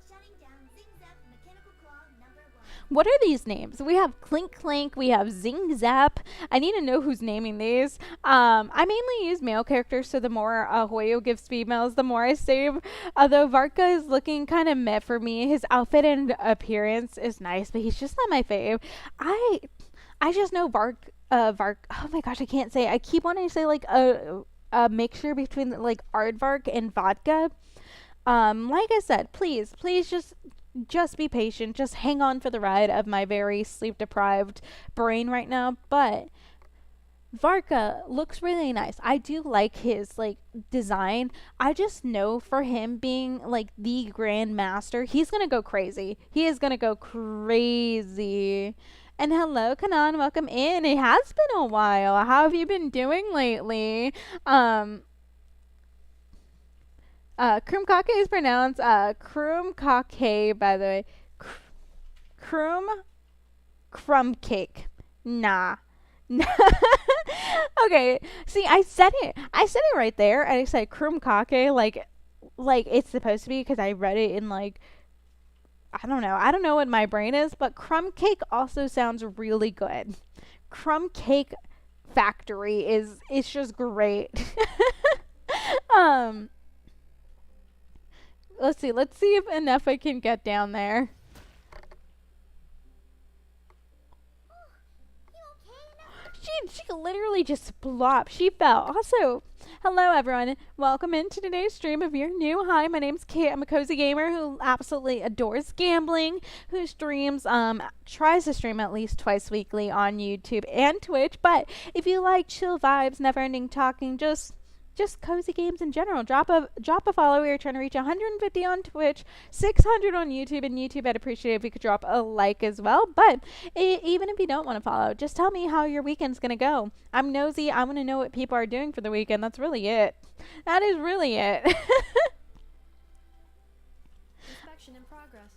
Shutting down Zingzap Mechanical Claw #1. What are these names? We have Clink Clank, we have Zing Zap. I need to know who's naming these. I mainly use male characters, so the more Hoyo gives females, the more I save. Although Varka is looking kind of meh for me. His outfit and appearance is nice, but he's just not my fave. I just know Vark. Oh my gosh, I can't say. I keep wanting to say like a mixture between like aardvark and vodka. Like I said, please just be patient. Just hang on for the ride of my very sleep deprived brain right now. But Varka looks really nice. I do like his like design. I just know for him being like the Grand Master, he's gonna go crazy. He is gonna go crazy. And hello, Kanan, welcome in. It has been a while. How have you been doing lately? Krumkake is pronounced Krumkake, by the way. Crumb cake. Nah. Okay. See, I said it. I said it right there. I said Krumkake like it's supposed to be, because I read it in like I don't know. I don't know what my brain is, but crumb cake also sounds really good. Crumb cake factory it's just great. um let's see if Inefa can get down there. You okay? She literally just plopped. She fell. Also, hello everyone. Welcome into today's stream. If you're new, hi, my name's Kate. I'm a cozy gamer who absolutely adores gambling, who streams, tries to stream at least twice weekly on YouTube and Twitch. But if you like chill vibes, never ending talking, just cozy games in general, drop a follow. We are trying to reach 150 on Twitch, 600 on YouTube, and YouTube I'd appreciate it if you could drop a like as well. But even if you don't want to follow, just tell me how your weekend's gonna go. I'm nosy. I want to know what people are doing for the weekend. That's really it. That is really it. Inspection in progress.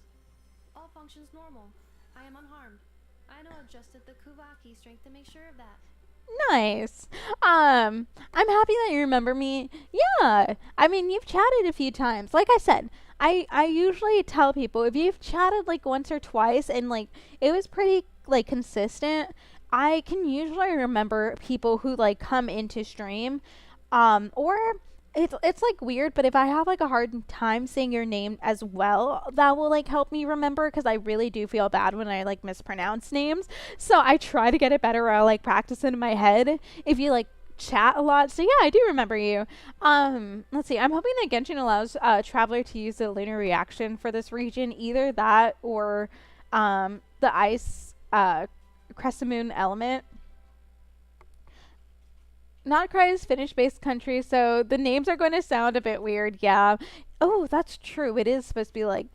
All functions normal. I am unharmed. I know adjusted the Kuvaki strength to make sure of that. Nice. I'm happy that you remember me. Yeah. I mean, you've chatted a few times. Like I said, I usually tell people, if you've chatted like once or twice and like it was pretty like consistent, I can usually remember people who like come into stream. Or it's like weird, but if I have like a hard time saying your name as well, that will like help me remember, because I really do feel bad when I like mispronounce names. So I try to get it better, or I'll like practice it in my head if you like chat a lot. So yeah, I do remember you. Let's see. I'm hoping that Genshin allows Traveler to use the lunar reaction for this region. Either that or the ice crescent moon element. Nod Krai is Finnish-based country, so the names are going to sound a bit weird. Yeah. Oh, that's true. It is supposed to be like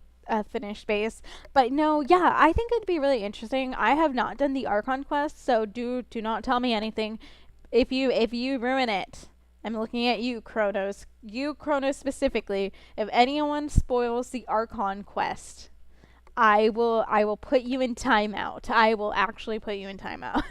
Finnish-based, but no. Yeah, I think it'd be really interesting. I have not done the Archon quest, so do not tell me anything. If you ruin it, I'm looking at you, Kronos. You, Kronos, specifically. If anyone spoils the Archon quest, I will put you in timeout. I will actually put you in timeout.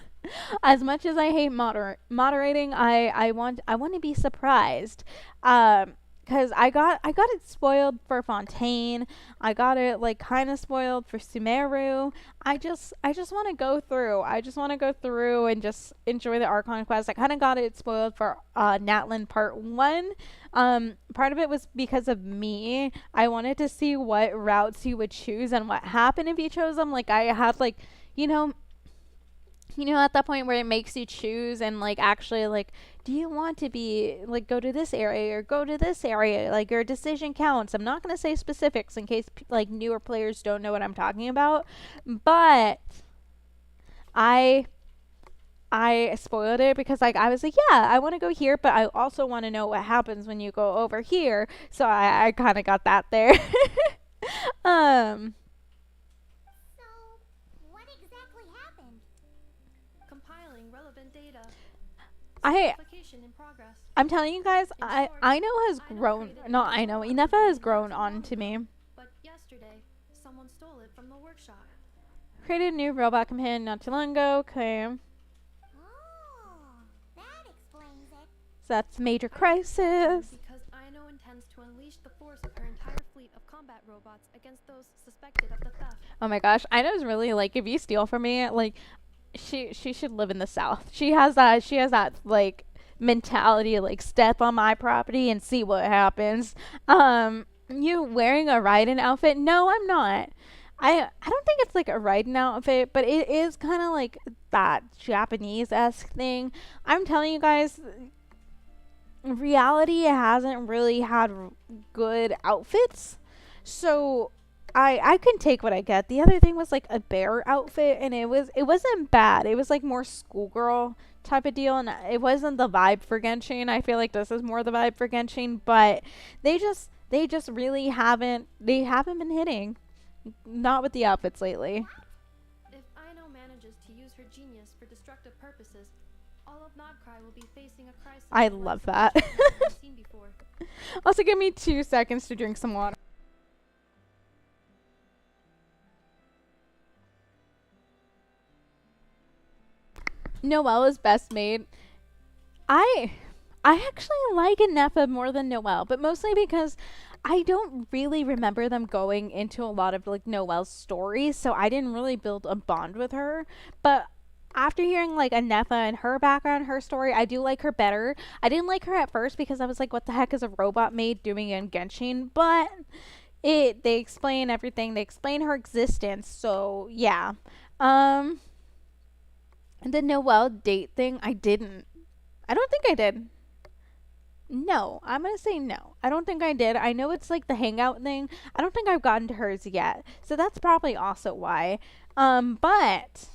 As much as I hate moderating, I want to be surprised. Because because I got it spoiled for Fontaine. I got it like kind of spoiled for Sumeru. I just want to go through. I just want to go through and just enjoy the Archon quest. I kind of got it spoiled for Natlan Part 1. Part of it was because of me. I wanted to see what routes he would choose and what happened if he chose them. Like I had like, you know, at that point where it makes you choose and like actually like, do you want to be like go to this area or go to this area? Like your decision counts. I'm not going to say specifics in case like newer players don't know what I'm talking about, but I spoiled it because like I was like, yeah, I want to go here, but I also want to know what happens when you go over here. So I kind of got that there. um So, what exactly happened? Compiling relevant data. I Application in progress. I'm telling you guys, In short, I know has I know grown. created Not a I know. digital Inefa has representation grown not on long to ago, me. But yesterday, someone stole it from the workshop. Created a new robot companion not too long ago. Okay, Oh, that explains it. so that's major I crisis. Because Aino intends to unleash the force of her entire fleet of combat robots against those suspected of the theft. Oh my gosh, I know is really like if you steal from me, like she should live in the South. She has that like mentality like step on my property and see what happens. You wearing a Raiden outfit? No, I'm not. I don't think it's like a Raiden outfit, but it is kind of like that Japanese-esque thing. I'm telling you guys, reality hasn't really had good outfits. So I can take what I get. The other thing was like a bear outfit, and it wasn't bad. It was like more schoolgirl type of deal, and it wasn't the vibe for Genshin. I feel like this is more the vibe for Genshin, but they just really haven't been hitting. Not with the outfits lately. If Aino manages to use her genius for destructive purposes, all of Nod Krai will be facing a crisis. I the love likes of that. which we haven't seen before. Also, give me 2 seconds to drink some water. Noelle is best made. I actually like Inefa more than Noelle, but mostly because I don't really remember them going into a lot of like Noelle's stories, so I didn't really build a bond with her. But after hearing like Inefa and her background, her story, I do like her better. I didn't like her at first because I was like, what the heck is a robot maid doing in Genshin? But they explain everything. They explain her existence. So yeah. The Noelle date thing, I didn't. I don't think I did. No, I'm gonna say no. I don't think I did. I know it's like the hangout thing. I don't think I've gotten to hers yet. So that's probably also why. But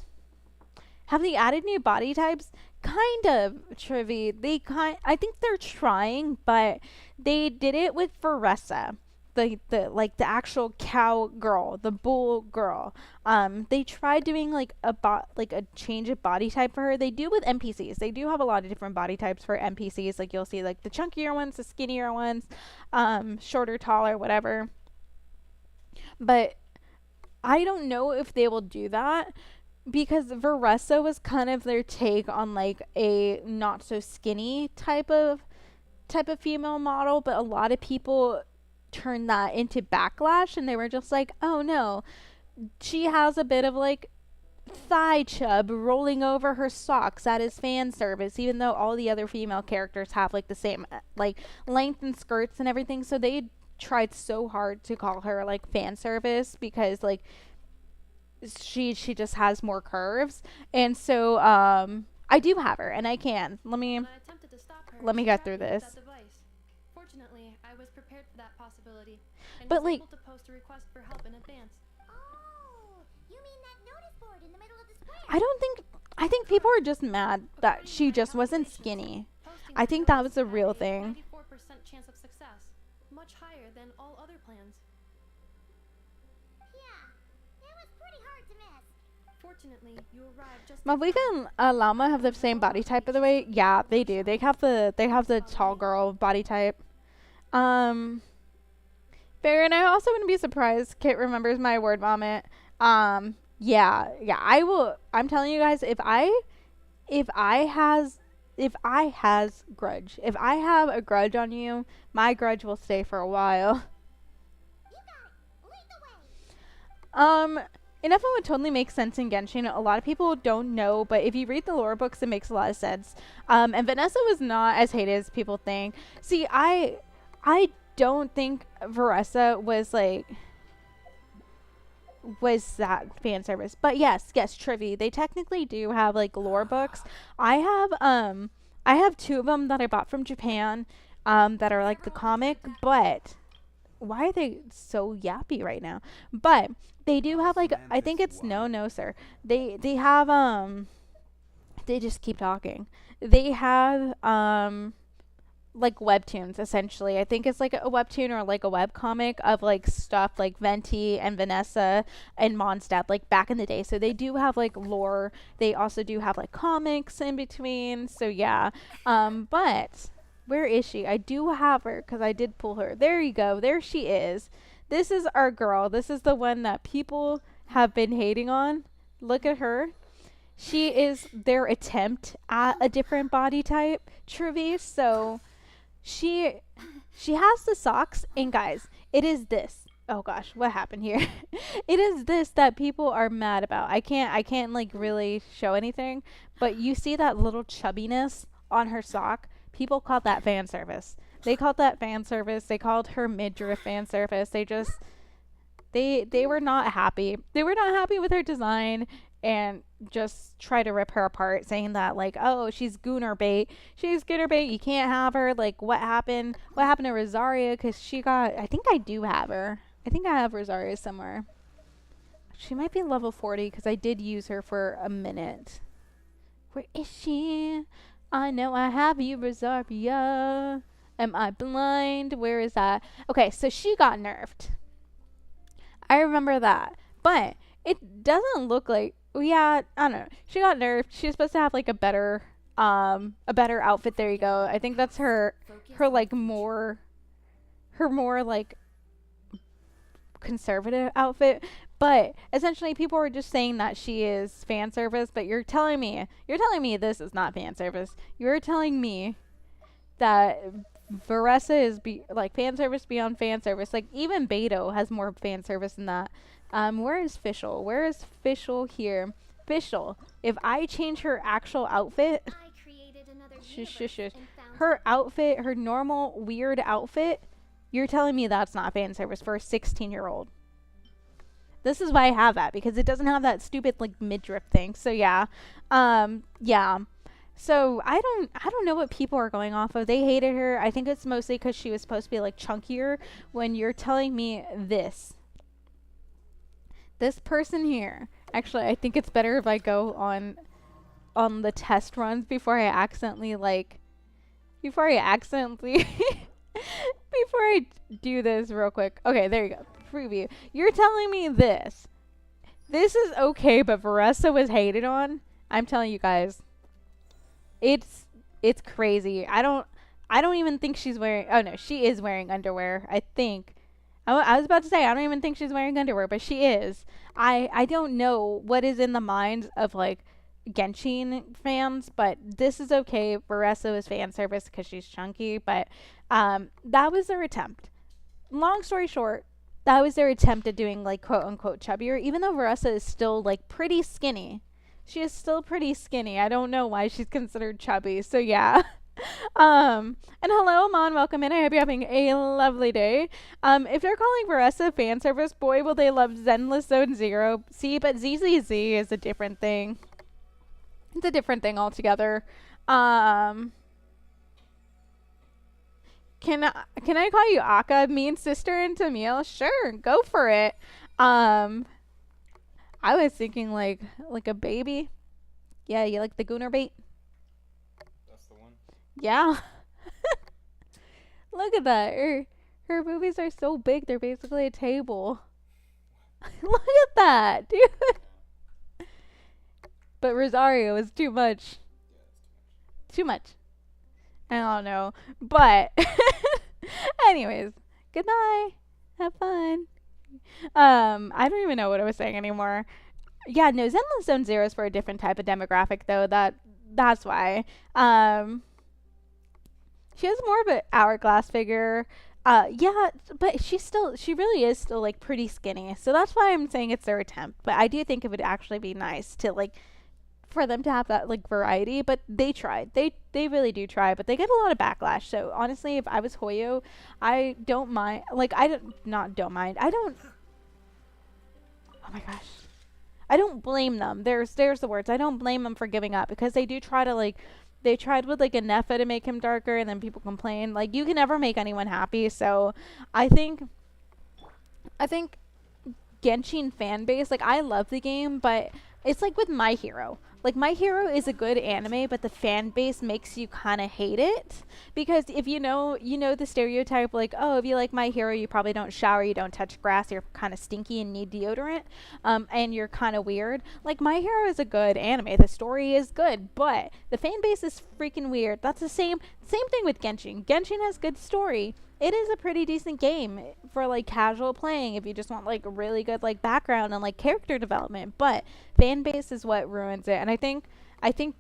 have they added new body types? Kind of, Trivy. I think they're trying, but they did it with Veressa. The actual cow girl, the bull girl. They tried doing like a change of body type for her. They do with NPCs. They do have a lot of different body types for NPCs. Like you'll see like the chunkier ones, the skinnier ones, shorter, taller, whatever. But I don't know if they will do that because Veressa was kind of their take on like a not so skinny type of female model, but a lot of people turned that into backlash and they were just like, oh no, she has a bit of like thigh chub rolling over her socks. That is fan service, even though all the other female characters have like the same like length and skirts and everything. So they tried so hard to call her like fan service because like she just has more curves. And so I do have her and I can let me get through this. Fortunately, I was prepared for that possibility and But, was like, able to post a request for help in advance. Oh, you mean that notice board in the middle of the square? I think people are just mad that she just wasn't skinny. I think that was the real thing. 94% chance of success, much higher than all other plans. Yeah, it was pretty hard to miss. Fortunately, you arrived just Mavika and Llama have the same body type, by the way. Yeah, they do. They have the tall girl body type. Fair, and I also wouldn't be surprised Kit remembers my word vomit. Yeah, I will. I'm telling you guys, if I if I has grudge, if I have a grudge on you, my grudge will stay for a while. You got it. Lead the way. Enough would totally make sense in Genshin. A lot of people don't know, but if you read the lore books, it makes a lot of sense. And Vanessa was not as hated as people think. See, I don't think Vanessa was that fan service. But yes, Trivy. They technically do have like lore books. I have two of them that I bought from Japan, that are like the comic, but why are they so yappy right now? But they do have like, I think it's no sir. They have they just keep talking. They have like webtoons essentially. I think it's like a webtoon or like a webcomic of like stuff like Venti and Vanessa and Mondstadt like back in the day. So they do have like lore. They also do have like comics in between. So yeah. But where is she? I do have her because I did pull her. There you go. There she is. This is our girl. This is the one that people have been hating on. Look at her. She is their attempt at a different body type, Trivy. So she has the socks, and guys, it is this. Oh gosh, what happened here? It is this that people are mad about. I can't like really show anything, but you see that little chubbiness on her sock? People called that fan service. They called that fan service. They called her midriff fan service. They were not happy. They were not happy with her design and just try to rip her apart, saying that like, oh, she's gooner bait. She's gooner bait. You can't have her. Like, what happened? What happened to Rosaria? Because she got. I think I do have her. I think I have Rosaria somewhere. She might be level 40 because I did use her for a minute. Where is she? I know I have you, Rosaria. Am I blind? Where is that? Okay, so she got nerfed. I remember that. But it doesn't look like, yeah, I don't know. She got nerfed. She's supposed to have like a better outfit. There you go. I think that's her like more like conservative outfit. But essentially people were just saying that she is fan service, but you're telling me this is not fan service. You're telling me that Varessa is like fan service beyond fan service. Like even Beto has more fan service than that. Where is Fischl? Where is Fischl here? Fischl, if I change her actual outfit, I created another shush. universe and found Her outfit, her normal weird outfit, you're telling me that's not fan service for a 16-year-old. This is why I have that, because it doesn't have that stupid like midriff thing. So yeah. Yeah. So I don't know what people are going off of. They hated her. I think it's mostly because she was supposed to be like chunkier. When you're telling me this person here. Actually, I think it's better if I go on the test runs before I accidentally before I do this real quick. Okay, there you go. Preview. You're telling me this. This is okay, but Varessa was hated on. I'm telling you guys. It's crazy. I don't even think she's wearing. Oh no, she is wearing underwear. I think. I was about to say I don't even think she's wearing underwear, but she is. I don't know what is in the minds of like Genshin fans, but this is okay. Varessa is fan service because she's chunky, but that was their attempt. Long story short, that was their attempt at doing like quote unquote chubbier, even though Varessa is still like pretty skinny. She is still pretty skinny. I don't know why she's considered chubby. So yeah. And hello, Amon. Welcome in. I hope you're having a lovely day. If they're calling Varessa fan service, boy, will they love Zenless Zone Zero. See, but ZZZ is a different thing. It's a different thing altogether. Can I call you Akka? Me and sister and Tamil? Sure, go for it. I was thinking like a baby. Yeah, you like the gooner bait? That's the one. Yeah. Look at that. Her boobies are so big, they're basically a table. Look at that, dude. But Rosario is too much. Too much. I don't know. But anyways, good night. Have fun. I don't even know what I was saying anymore. Yeah, no, Zenless Zone Zero is for a different type of demographic though. that's why. Um, she has more of an hourglass figure. Yeah, but she really is still like pretty skinny. So that's why I'm saying it's their attempt. But I do think it would actually be nice to like for them to have that like variety. But they tried. They really do try. But they get a lot of backlash. So honestly, if I was Hoyo, I don't mind. Like I don't mind. I don't. Oh my gosh. I don't blame them. There's the words. I don't blame them for giving up because they do try to like they tried with like a Nefa to make him darker and then people complain. Like you can never make anyone happy. So I think I think Genshin fan base, like I love the game, but it's like with My Hero. Like My Hero is a good anime, but the fan base makes you kind of hate it because if you know the stereotype like, oh, if you like My Hero, you probably don't shower, you don't touch grass, you're kind of stinky and need deodorant, and you're kind of weird. Like My Hero is a good anime. The story is good, but the fan base is freaking weird. That's the same thing with Genshin. Genshin has good story. It is a pretty decent game for like casual playing if you just want like a really good like background and like character development, but fan base is what ruins it. And I think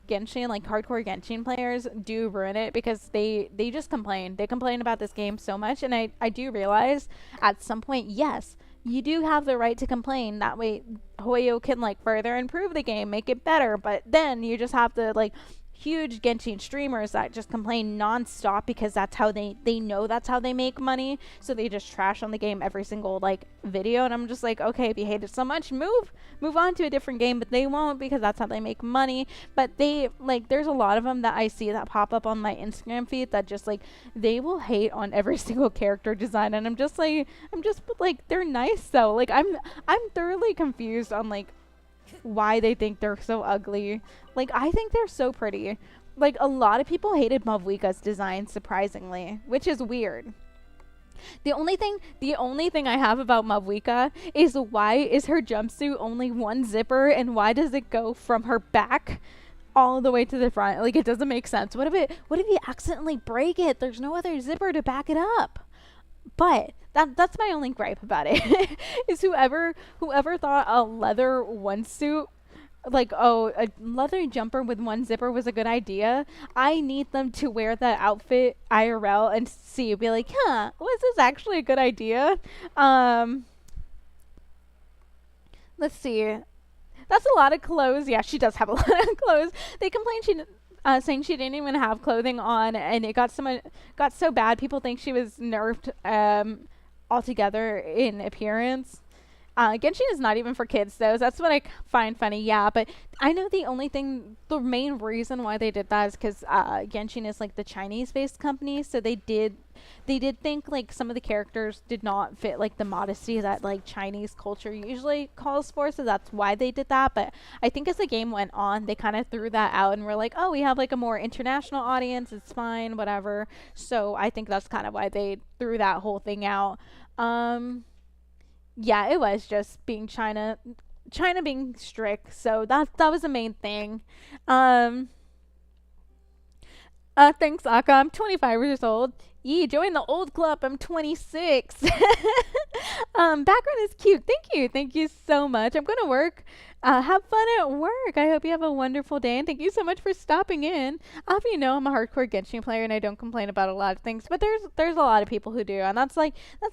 Genshin, like hardcore Genshin players do ruin it because they just complain. They complain about this game so much, and I do realize at some point, yes, you do have the right to complain. That way Hoyo can like further improve the game, make it better, but then you just have to like huge Genshin streamers that just complain nonstop because that's how they know that's how they make money. So they just trash on the game every single like video, and I'm just like, okay, if you hate it so much, move on to a different game. But they won't because that's how they make money. But they like there's a lot of them that I see that pop up on my Instagram feed that just like they will hate on every single character design, and I'm just like they're nice though. Like I'm thoroughly confused on like why they think they're so ugly. Like I think they're so pretty. Like a lot of people hated Mavwika's design surprisingly, which is weird. The only thing I have about Mavwika is why is her jumpsuit only one zipper and why does it go from her back all the way to the front? Like it doesn't make sense. What if you accidentally break it? There's no other zipper to back it up. But that's my only gripe about it is whoever thought a leather onesuit, like a leather jumper with one zipper was a good idea. I need them to wear that outfit IRL and see, be like, was this actually a good idea? Let's see. That's a lot of clothes. Yeah, she does have a lot of clothes. They complained saying she didn't even have clothing on, and it got so bad. People think she was nerfed altogether in appearance. Genshin is not even for kids, though. So that's what I find funny. Yeah, but I know the main reason why they did that is because Genshin is like the Chinese-based company, so they did think like some of the characters did not fit like the modesty that like Chinese culture usually calls for, so that's why they did that. But I think as the game went on, they kind of threw that out and were like, oh, we have like a more international audience, it's fine, whatever. So I think that's kind of why they threw that whole thing out. Yeah, it was just being China being strict. So that was the main thing. Thanks, Aka. I'm 25 years old. Yee, join the old club. I'm 26. Background is cute. Thank you so much. I'm gonna work. Have fun at work. I hope you have a wonderful day, and thank you so much for stopping in. If you know, I'm a hardcore Genshin player, and I don't complain about a lot of things, but there's a lot of people who do, and that's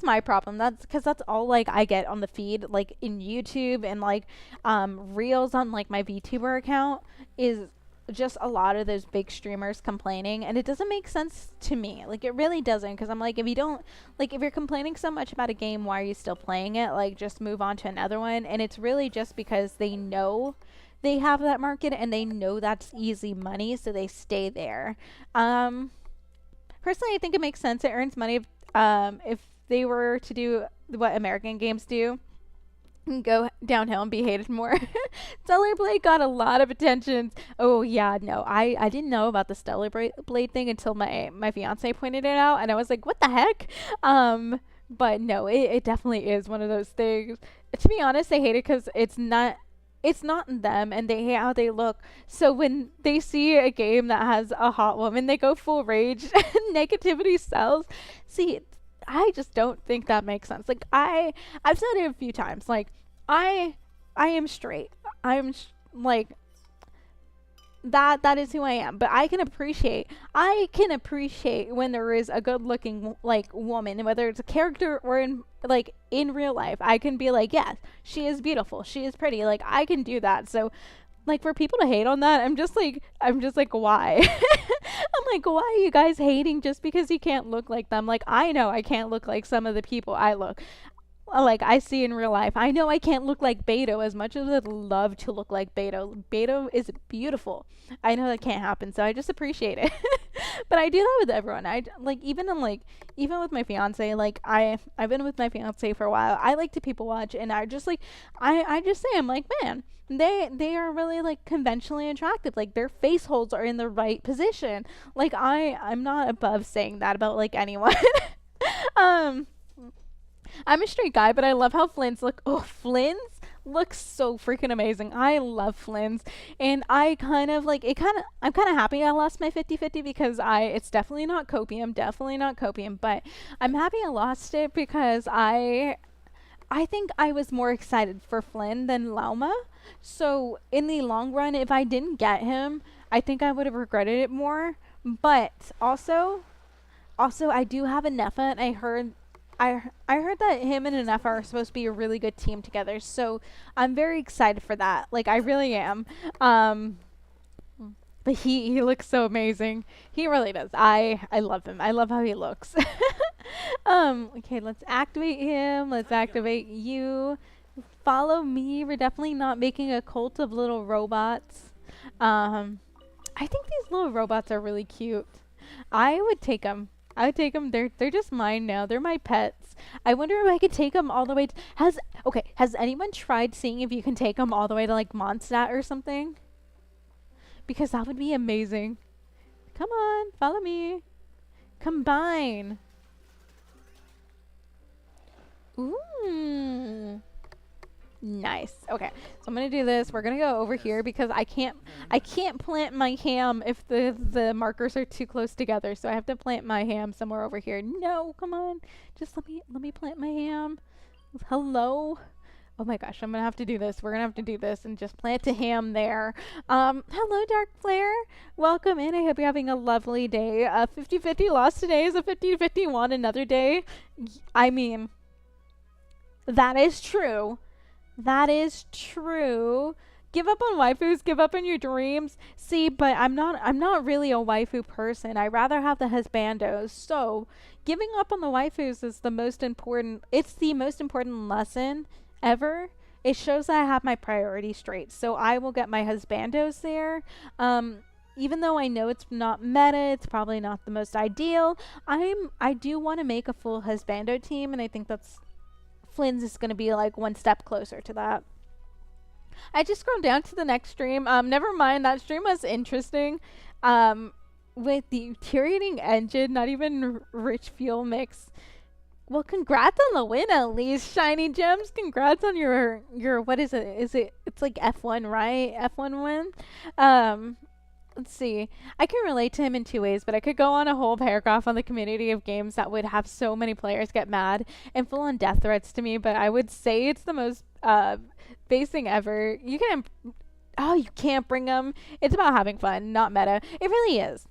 my problem. That's because that's all like I get on the feed, like in YouTube and like reels on like my VTuber account is just a lot of those big streamers complaining, and it doesn't make sense to me. Like it really doesn't, because I'm like, if you're complaining so much about a game, why are you still playing it? Like just move on to another one. And it's really just because they know they have that market and they know that's easy money, so they stay there. Personally, I think it makes sense. It earns money if they were to do what American games do, go downhill and be hated more. Stellar Blade got a lot of attention. Oh yeah, no, I didn't know about the Stellar Blade thing until my fiance pointed it out, and I was like, what the heck? But no, it definitely is one of those things. To be honest, they hate it because it's not them, and they hate how they look. So when they see a game that has a hot woman, they go full rage. Negativity sells. See, I just don't think that makes sense. Like I've said it a few times. Like I am straight. Like that is who I am. But I can appreciate when there is a good looking like woman, whether it's a character or in real life. I can be like, yes, she is beautiful, she is pretty. Like I can do that. So like for people to hate on that, I'm just like why? I'm like, why are you guys hating just because you can't look like them? Like I know I can't look like some of the people I see in real life. I know I can't look like Beto as much as I'd love to look like Beto. Beto is beautiful. I know that can't happen, so I just appreciate it. But I do that with everyone. Even with my fiance, like I've been with my fiance for a while. I like to people watch, and I just like I just say, I'm like, man, they are really like conventionally attractive. Like their face holds are in the right position. Like I'm not above saying that about like anyone. um I'm a straight guy, but I love how Flynn's look. Oh, Flynn's looks so freaking amazing. I love Flynn's. And I kind of like it kind of I'm kind of happy I lost my 50-50 because it's definitely not copium, but I'm happy I lost it because I think I was more excited for Flynn than Lauma. So in the long run, if I didn't get him, I think I would have regretted it more. But also I do have a Nefa, and I heard that him and Nefa are supposed to be a really good team together. So I'm very excited for that. Like I really am. But he looks so amazing. He really does. I love him. I love how he looks. Okay, let's activate him. Let's activate you. Follow me. We're definitely not making a cult of little robots. I think these little robots are really cute. I would take them. I would take them. They're just mine now. They're my pets. I wonder if I could take them all the way. Has anyone tried seeing if you can take them all the way to like Mondstadt or something? Because that would be amazing. Come on, follow me. Combine. Ooh. Nice. Okay, so I'm gonna do this. We're gonna go over here because I can't plant my ham if the markers are too close together. So I have to plant my ham somewhere over here. No, come on. Just let me plant my ham. Hello. Oh my gosh, I'm gonna have to do this. We're gonna have to do this and just plant a ham there. Hello, Dark Flare. Welcome in. I hope you're having a lovely day. 50-50 lost today is a 50-50 won another day. I mean, that is true. That is true. Give up on waifus, give up on your dreams. See, but I'm not really a waifu person. I rather have the husbandos. So, giving up on the waifus is the most important. It's the most important lesson ever. It shows that I have my priorities straight. So, I will get my husbandos there. Even though I know it's not meta, it's probably not the most ideal. I do want to make a full husbando team, and I think Flynn's is going to be like one step closer to that. I just scrolled down to the next stream. Never mind, that stream was interesting. With the deteriorating engine, not even rich fuel mix. Well, congrats on the win at least, Shiny Gems. Congrats on your what is it? It's like F1, right? F1 win. Let's see. I can relate to him in two ways, but I could go on a whole paragraph on the community of games that would have so many players get mad and full on death threats to me, but I would say it's the most base thing ever. You can't bring them. It's about having fun, not meta. It really is.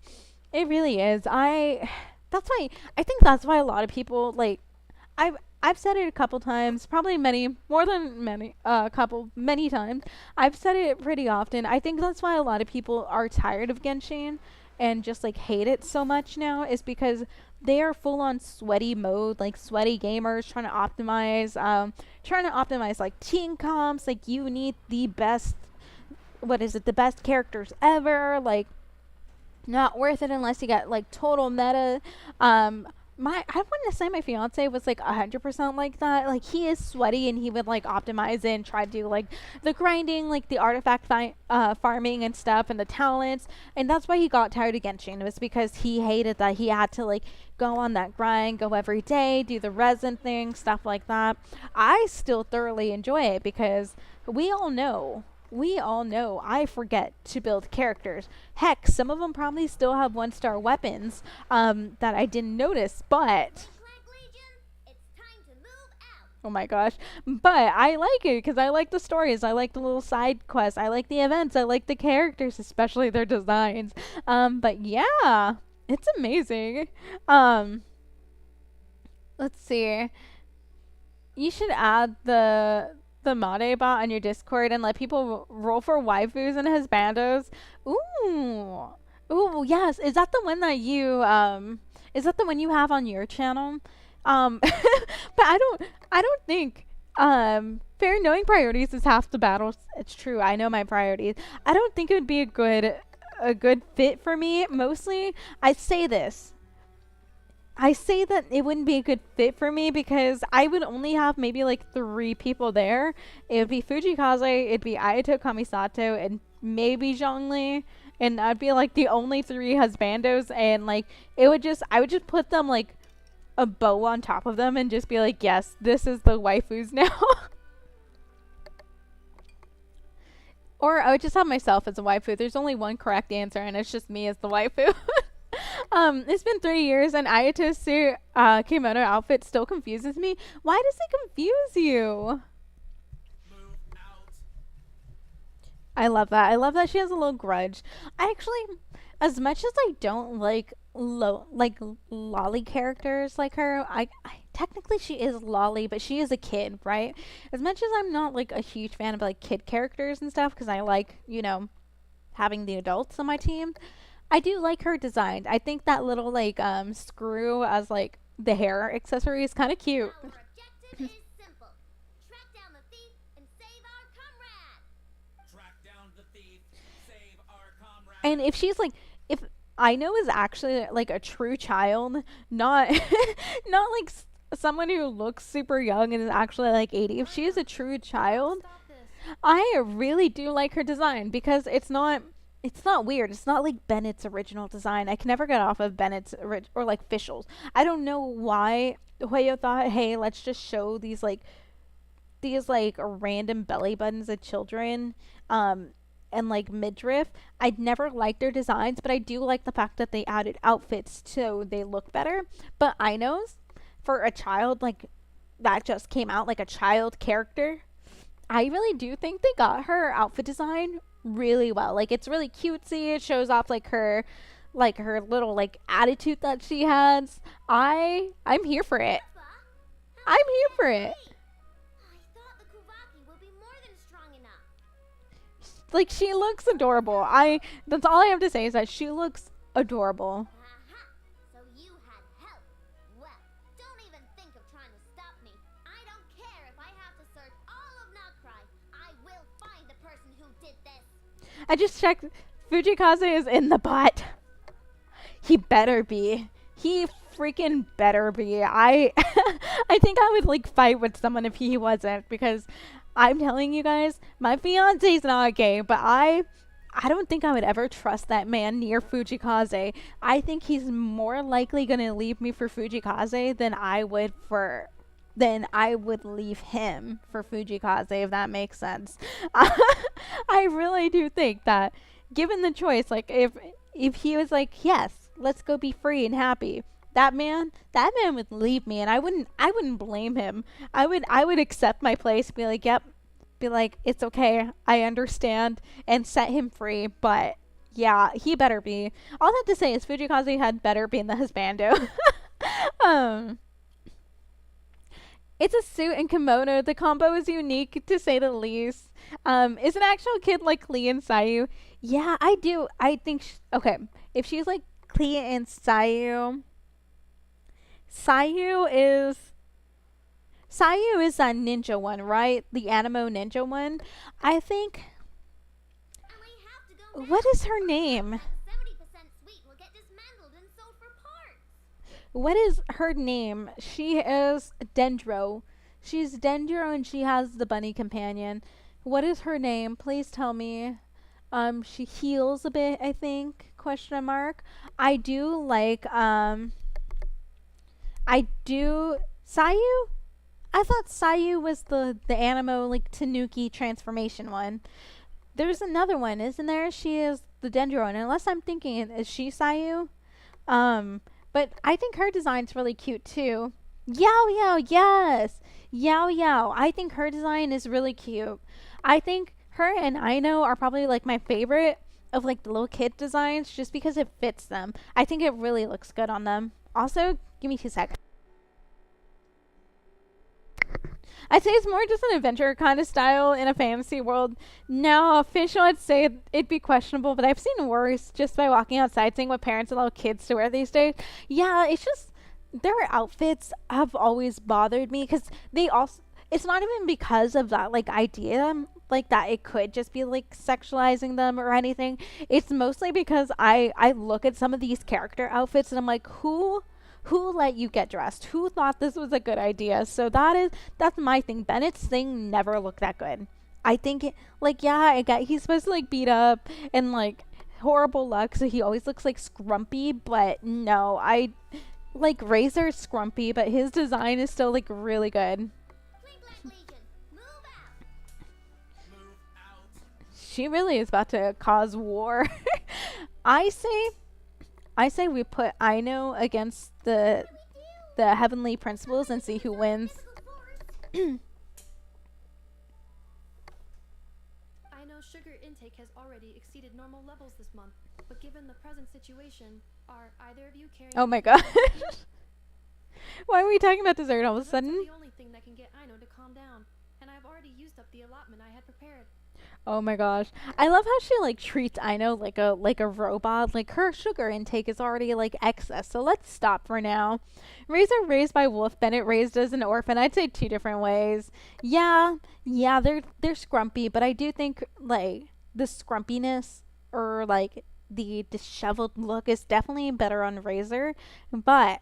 It really is. I think that's why a lot of people like I've said it a couple times, probably many times. I've said it pretty often. I think that's why a lot of people are tired of Genshin and just like hate it so much now, is because they are full on sweaty mode, like sweaty gamers trying to optimize like team comps. Like you need the best, the best characters ever. Like not worth it unless you got like total meta. I wouldn't say my fiance was like 100% like that. Like he is sweaty and he would like optimize and try to do like the grinding, like the artifact farming and stuff and the talents. And that's why he got tired of Genshin. It was because he hated that he had to like go on that grind, go every day, do the resin thing, stuff like that. I still thoroughly enjoy it because we all know I forget to build characters. Heck, some of them probably still have 1-star weapons that I didn't notice, but Legion, it's time to move out. Oh my gosh. But I like it because I like the stories. I like the little side quests. I like the events. I like the characters, especially their designs. But yeah, it's amazing. Um, let's see. You should add the Made bot on your Discord and let people roll for waifus and husbandos. Ooh. Ooh, yes. Is that the one that you is that the one you have on your channel? But I don't think fair knowing priorities is half the battle. It's true. I know my priorities. I don't think it would be a good fit for me. Mostly, I say that it wouldn't be a good fit for me because I would only have maybe like 3 people there. It would be Fujikaze, it'd be Ayato Kamisato, and maybe Zhongli. And I'd be like the only 3 husbandos, and like I would just put them like a bow on top of them and just be like, yes, this is the waifus now. Or I would just have myself as a waifu. There's only one correct answer, and it's just me as the waifu. It's been 3 years, and Ayato's kimono outfit still confuses me. Why does it confuse you? I love that. I love that she has a little grudge. I actually, as much as I don't like lolly characters like her, I technically she is lolly, but she is a kid, right? As much as I'm not like a huge fan of like kid characters and stuff, because I like, having the adults on my team, I do like her design. I think that little like screw as like the hair accessory is kind of cute. Our objective is simple. Track down the thief and save our comrade. Track down the thief, save our comrade. And if Aino is actually like a true child, not not like someone who looks super young and is actually like 80. If she is a true child, Stop this. I really do like her design because it's not weird. It's not like Bennett's original design. I can never get off of Bennett's or like Fischl's. I don't know why Hoyo thought, hey, let's just show these like random belly buttons of children and like midriff. I'd never liked their designs, but I do like the fact that they added outfits so they look better. But Aino's, for a child like that just came out like a child character, I really do think they got her outfit design really well. Like it's really cutesy. It shows off like her little like attitude that she has. I'm here for it. I'm here for it. I thought the Kuvaki would be more than strong enough. Like she looks adorable. That's all I have to say is that she looks adorable. Aha! So you had help. Well, don't even think of trying to stop me. I don't care if I have to search all of Nod Krai. I will find the person who did this. I just checked. Fujikaze is in the bot. He better be. He freaking better be. I think I would like fight with someone if he wasn't, because I'm telling you guys, my fiance's not gay, but I don't think I would ever trust that man near Fujikaze. I think he's more likely gonna leave me for Fujikaze than I would leave him for Fujikaze, if that makes sense. I really do think that, given the choice, like if he was like, yes, let's go be free and happy, that man would leave me, and I wouldn't blame him. I would accept my place, be like, yep, be like, it's okay, I understand, and set him free. But yeah, he better be. All I have to say is Fujikaze had better been the husbando. It's a suit and kimono. The combo is unique, to say the least. Is an actual kid like Klee and Sayu? Yeah, I do. I think... okay, if she's like Klee and Sayu... Sayu is that ninja one, right? The animo ninja one. I think... And we have to go now. what is her name? That 70% sweet will get dismantled and sold for parts. What is her name? She is Dendro. She's Dendro, and she has the bunny companion. What is her name? Please tell me. She heals a bit, I think. Question mark. I do like, Sayu? I thought Sayu was the animo, like, Tanuki transformation one. There's another one, isn't there? She is the Dendro one. Unless I'm thinking, is she Sayu? But I think her design's really cute too. Yao Yao, yes! Yao Yao. I think her design is really cute. I think her and Aino are probably like my favorite of like the little kid designs just because it fits them. I think it really looks good on them. Also, give me 2 seconds. I'd say it's more just an adventure kind of style in a fantasy world. Now, official, I'd say it'd be questionable, but I've seen worse just by walking outside, seeing what parents allow kids to wear these days. Yeah, it's just their outfits have always bothered me because they also. It's not even because of that like idea like that it could just be like sexualizing them or anything. It's mostly because I look at some of these character outfits and I'm like, who let you get dressed? Who thought this was a good idea? So that's my thing. Bennett's thing never looked that good. I think it, like yeah, he's supposed to like beat up and like horrible luck, so he always looks like scrumpy. But no, I like Razor's scrumpy, but his design is still like really good. Twinklet Legion, move out! Move out. She really is about to cause war. I say I say we put Aino against the heavenly principles and see who wins. I know sugar intake has already exceeded normal levels this month, but given the present situation, are either of you carrying... Oh my gosh. Why are we talking about dessert all of a Desserts are sudden? the only thing that can get Aino to calm down, and I've already used up the allotment I had prepared. Oh my gosh. I love how she like treats Aino like a robot. Like her sugar intake is already like excess. So let's stop for now. Razor raised by Wolf, Bennett raised as an orphan. I'd say 2 different ways. Yeah, they're scrumpy, but I do think like the scrumpiness or like the disheveled look is definitely better on Razor. But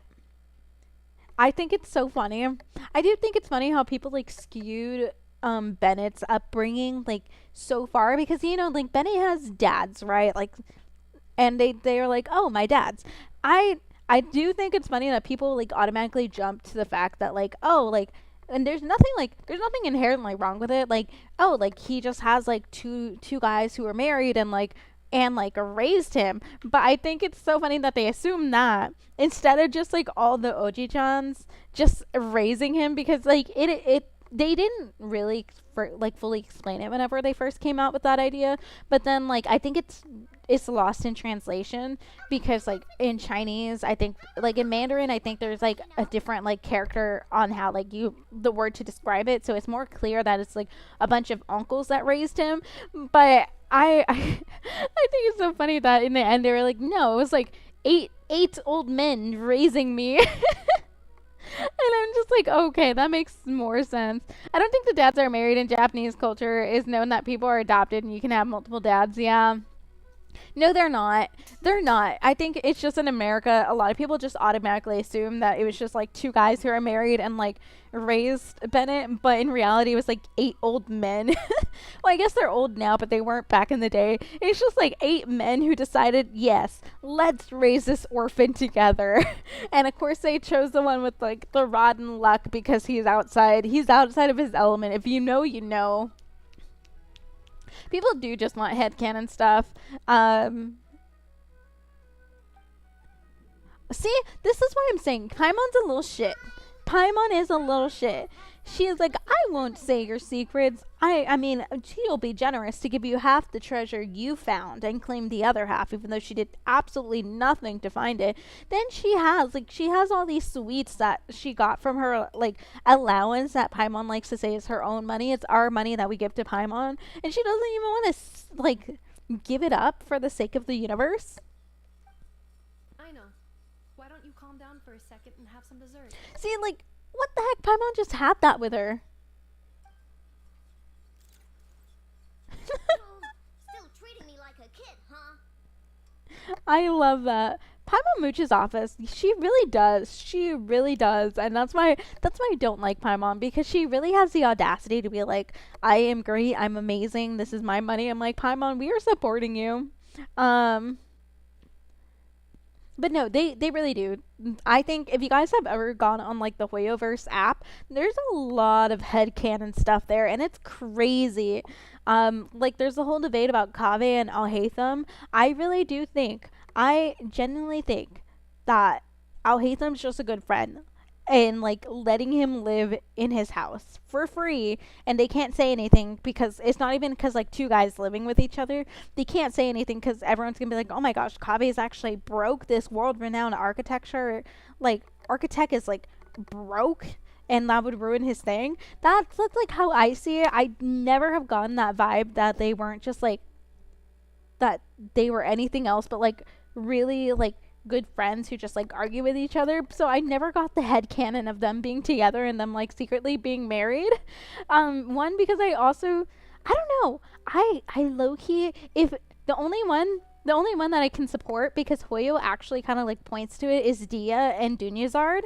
I think it's so funny. I do think it's funny how people like skewed Bennett's upbringing like so far because you know like Bennett has dads, right? Like and they're like, "Oh, my dads." I do think it's funny that people like automatically jump to the fact that like, "Oh, like and there's nothing inherently wrong with it. Like, oh, like he just has like two guys who are married and like raised him." But I think it's so funny that they assume that instead of just like all the Oji-chans just raising him because like it they didn't really fully explain it whenever they first came out with that idea. But then like I think it's lost in translation because like in Chinese I think like in Mandarin I think there's like a different like character on how like you the word to describe it, so it's more clear that it's like a bunch of uncles that raised him. But I I think it's so funny that in the end they were like, no, it was like eight old men raising me. And I'm just like, okay, that makes more sense. I don't think the dads are married in Japanese culture is known that people are adopted and you can have multiple dads. Yeah. No, they're not. They're not. I think it's just in America, a lot of people just automatically assume that it was just like 2 guys who are married and like raised Bennett, but in reality, it was like 8 old men. Well, I guess they're old now, but they weren't back in the day. It's just like 8 men who decided, yes, let's raise this orphan together. And of course, they chose the one with like the rotten luck because he's outside. He's outside of his element. If you know, you know. People do just want headcanon stuff. See, this is why I'm saying Paimon's a little shit. Paimon is a little shit. She is like, I won't say your secrets. I mean, she'll be generous to give you half the treasure you found and claim the other half, even though she did absolutely nothing to find it. Then she has all these sweets that she got from her, like, allowance that Paimon likes to say is her own money. It's our money that we give to Paimon. And she doesn't even want to, like, give it up for the sake of the universe. I know. Why don't you calm down for a second and have some dessert? See, like, what the heck? Paimon just had that with her. Still treating me like a kid, huh? I love that. Paimon mooches off us. She really does. She really does. And that's why I don't like Paimon, because she really has the audacity to be like, I am great, I'm amazing, this is my money. I'm like, Paimon, we are supporting you. But no, they really do. I think if you guys have ever gone on like the Hoyoverse app, there's a lot of headcanon stuff there, and it's crazy. Like there's a whole debate about Kaveh and Alhaitham. I genuinely think that Alhaitham's just a good friend. and like letting him live in his house for free, and they can't say anything because it's not even because like two guys living with each other. They can't say anything because everyone's gonna be like, oh my gosh, Kabe's actually broke. This world-renowned architecture like architect is like broke, and that would ruin his thing. That's like how I see it. I never have gotten that vibe that they weren't just like that they were anything else but like really like good friends who just like argue with each other. So I never got the headcanon of them being together and them like secretly being married. One, because I also, I don't know, I low key, if the only one that I can support, because Hoyo actually kind of like points to it, is Dia and Dunyazard.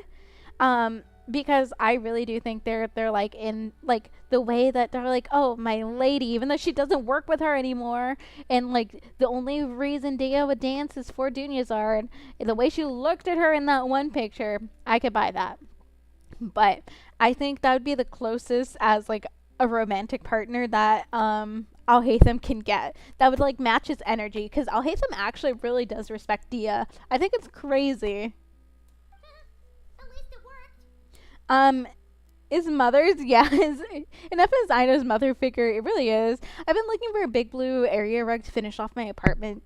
Because I really do think they're like in like the way that they're like, oh, my lady, even though she doesn't work with her anymore, and like the only reason Dia would dance is for Dunyazard. The way she looked at her in that one picture, I could buy that. But I think that would be the closest as like a romantic partner that Alhaitham can get. That would like match his energy, because Alhaitham actually really does respect Dia. I think it's crazy. At least it worked. His mother's, yeah, enough as I know's mother figure, it really is. I've been looking for a big blue area rug to finish off my apartment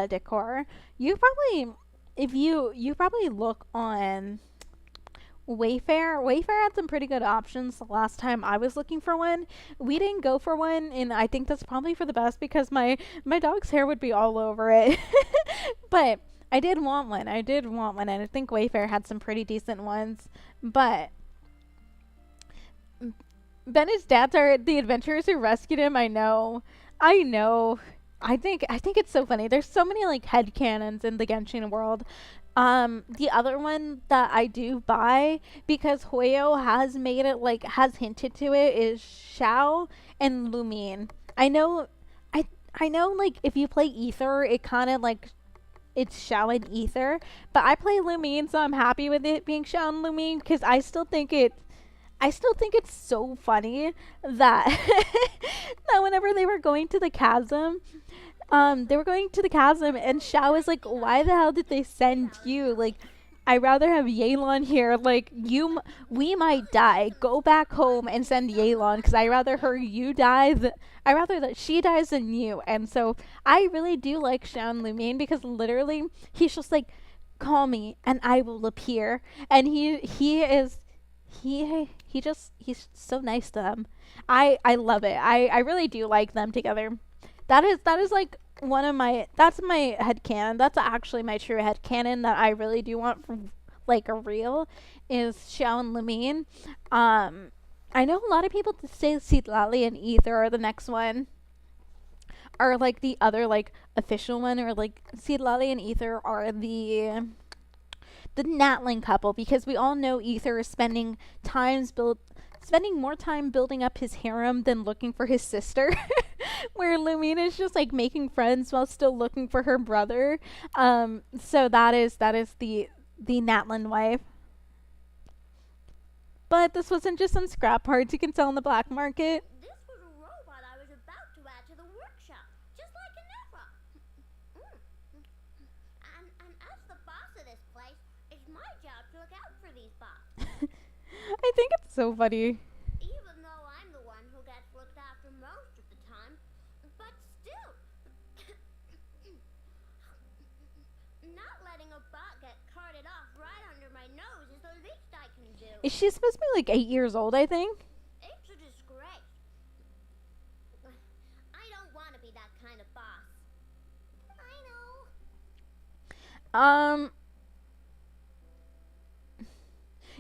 decor. You probably, if you probably look on Wayfair had some pretty good options the last time I was looking for one. We didn't go for one, and I think that's probably for the best, because my dog's hair would be all over it. But I did want one, and I think Wayfair had some pretty decent ones. But Bennett's dads are the adventurers who rescued him. I know. I think it's so funny. There's so many like headcanons in the Genshin world. The other one that I do buy, because Hoyo has made it, like has hinted to it, is Xiao and Lumine. I know like if you play Ether, it kind of like it's Xiao and Ether, but I play Lumine, so I'm happy with it being Xiao and Lumine, because I still think it's so funny that that whenever they were going to the chasm, and Xiao was like, why the hell did they send you? Like, I'd rather have Yelan here. Like, we might die. Go back home and send Yelan, because I'd rather I'd rather that she dies than you. And so I really do like Xiao and Lumine, because literally he's just like, call me and I will appear. And he's so nice to them. I love it. I really do like them together. That is like that's my headcanon. That's actually my true headcanon that I really do want for like a real, is Xiao and Lumine. I know a lot of people say Citlali and Ether are the next one, are like the other like official one, or like Citlali and Ether are the Natling couple, because we all know Ether is spending more time building up his harem than looking for his sister. Where Lumina is just like making friends while still looking for her brother. So that is the Natlan wife. But this wasn't just some scrap parts you can sell on the black market. This was a robot I was about to add to the workshop, just like an Eva. And as the boss of this place, it's my job to look out for these bots. I think it's so funny. Even though I'm the one who gets looked after most of the time. But still, not letting a bot get carted off right under my nose is the least I can do. Is she supposed to be like 8 years old, I think? It's a disgrace. I don't want to be that kind of boss. I know.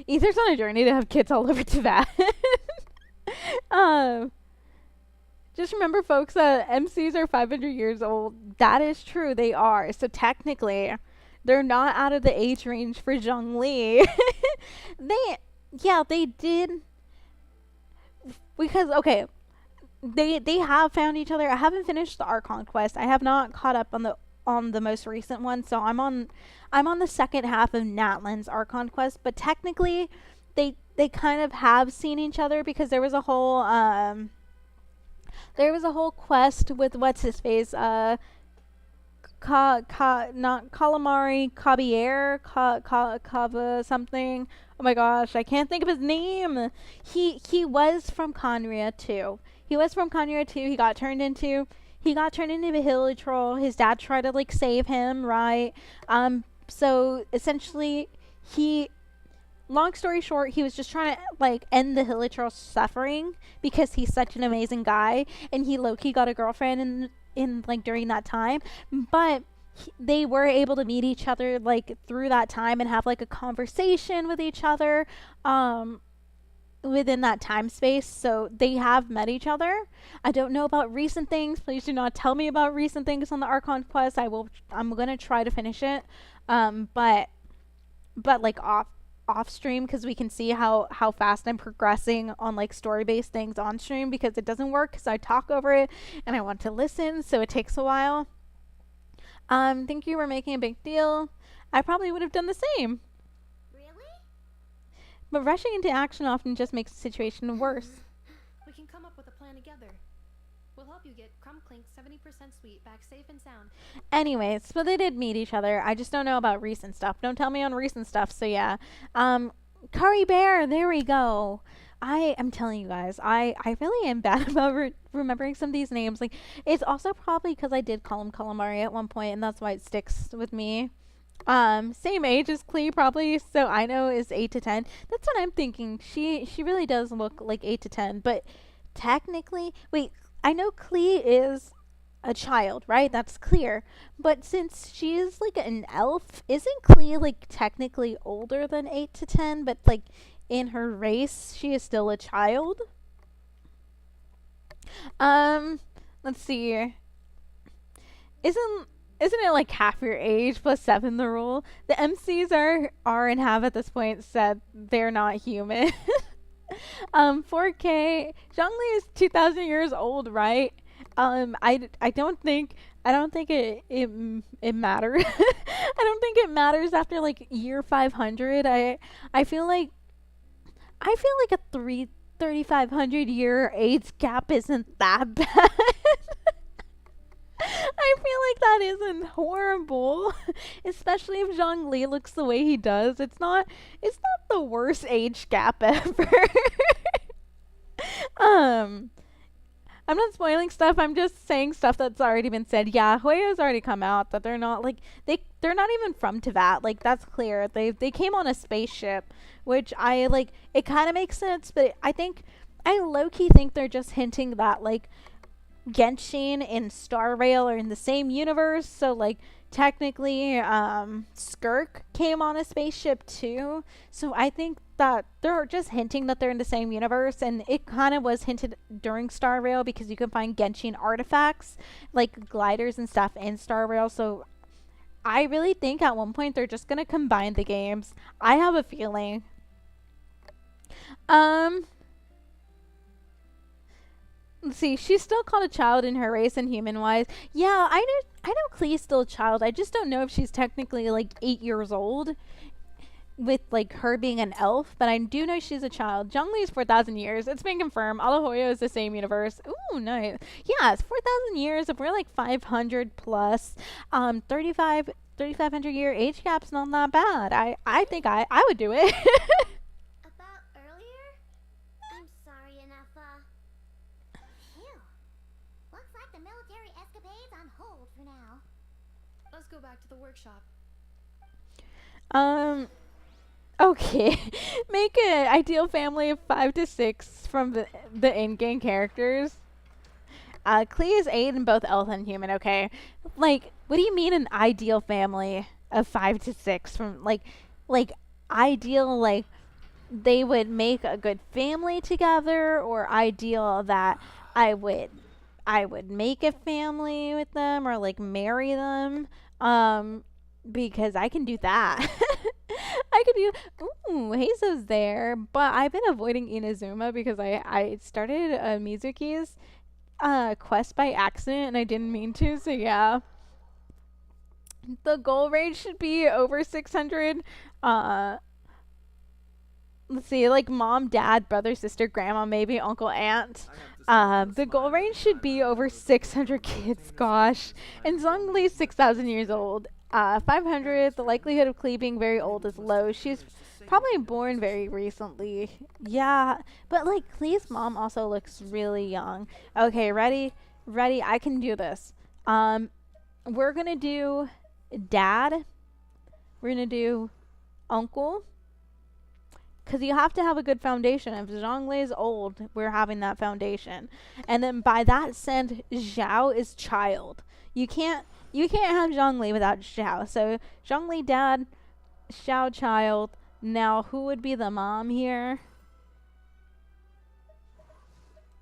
Ether's on a journey to have kids all over Tibet. Just remember, folks, that MCs are 500 years old. That is true, they are. So technically, they're not out of the age range for Zhongli. They did. Because, okay, they have found each other. I haven't finished the Archon quest. I have not caught up on the most recent one, so I'm on the second half of Natlan's Archon quest, but technically they kind of have seen each other, because there was a whole quest with what's his face, not calamari, Cabier, Cava something. Oh my gosh, I can't think of his name. He was from Conria too. He got turned into a hilly troll. His dad tried to like save him, right? So essentially he long story short, he was just trying to like end the hilly troll's suffering because he's such an amazing guy, and he low-key got a girlfriend in like during that time. But they were able to meet each other like through that time and have like a conversation with each other within that time space. So they have met each other. I don't know about recent things. Please do not tell me about recent things on the Archon quest. I'm gonna try to finish it, but like off stream, because we can see how fast I'm progressing on like story based things on stream, because it doesn't work because I talk over it and I want to listen, so it takes a while. Think you were making a big deal. I probably would have done the same. Really? But rushing into action often just makes the situation worse. We can come up with a plan together. We'll help you get Crumb Clink 70% sweet back safe and sound. Anyways, but they did meet each other. I just don't know about recent stuff. Don't tell me on recent stuff, so yeah. Curry Bear, there we go. I am telling you guys, I really am bad about remembering some of these names. Like, it's also probably because I did call him Calamari at one point, and that's why it sticks with me. Same age as Klee probably, so I know is 8 to 10. That's what I'm thinking. She really does look like 8 to 10, but technically, wait, I know Klee is a child, right? That's clear. But since she is like an elf, isn't Klee like technically older than 8 to 10, but like in her race she is still a child? Let's see. Isn't it like half your age plus 7 the rule? The MCs are and have at this point said they're not human. 4K. Zhongli is 2,000 years old, right? I don't think it matters. I don't think it matters after like year 500. I feel like a 3,500 year age gap isn't that bad. I feel like that isn't horrible, especially if Zhongli looks the way he does. It's not the worst age gap ever. I'm not spoiling stuff. I'm just saying stuff that's already been said. Yeah, Hoya's already come out that they're not like they're not even from Teyvat. Like, that's clear. They came on a spaceship, which I like. It kind of makes sense, but I low key think they're just hinting that like Genshin and Star Rail are in the same universe, so like technically Skirk came on a spaceship too, so I think that they're just hinting that they're in the same universe. And it kind of was hinted during Star Rail because you can find Genshin artifacts like gliders and stuff in Star Rail, so I really think at one point they're just gonna combine the games. I have a feeling. Let's see, she's still called a child in her race and human wise. Yeah, I know Klee's still a child. I just don't know if she's technically like 8 years old with like her being an elf, but I do know she's a child. Zhongli is 4,000 years. It's been confirmed. Alahoya is the same universe. Ooh, nice. Yeah, it's 4,000 years. If we're like 500 plus, 3,500 year age gap's not that bad. I think I would do it. About earlier? I'm sorry, Anafa. Phew. Looks like the military escapade's on hold for now. Let's go back to the workshop. Okay. Make an ideal family of 5 to 6 from the in-game characters. Klee is 8 in both elf and human, okay. Like, what do you mean an ideal family of 5 to 6 from like ideal, like they would make a good family together, or ideal that I would make a family with them or like marry them? Because I can do that. I could do. Ooh, Heizo's there, but I've been avoiding Inazuma because I started Mizuki's quest by accident and I didn't mean to. So yeah, the goal rate should be over 600. Let's see, like mom, dad, brother, sister, grandma, maybe uncle, aunt. I have to The goal range should be over 600 kids, gosh. And Zhongli is 6,000 years old. 500, the likelihood of Klee being very old is low. She's probably born very recently. Yeah, but like Klee's mom also looks really young. Okay, ready? Ready? I can do this. We're gonna do dad. We're gonna do uncle. Because you have to have a good foundation. If Zhongli is old, we're having that foundation. And then by that sense, Zhao is child. You can't have Zhongli without Zhao. So Zhongli dad, Zhao child. Now who would be the mom here?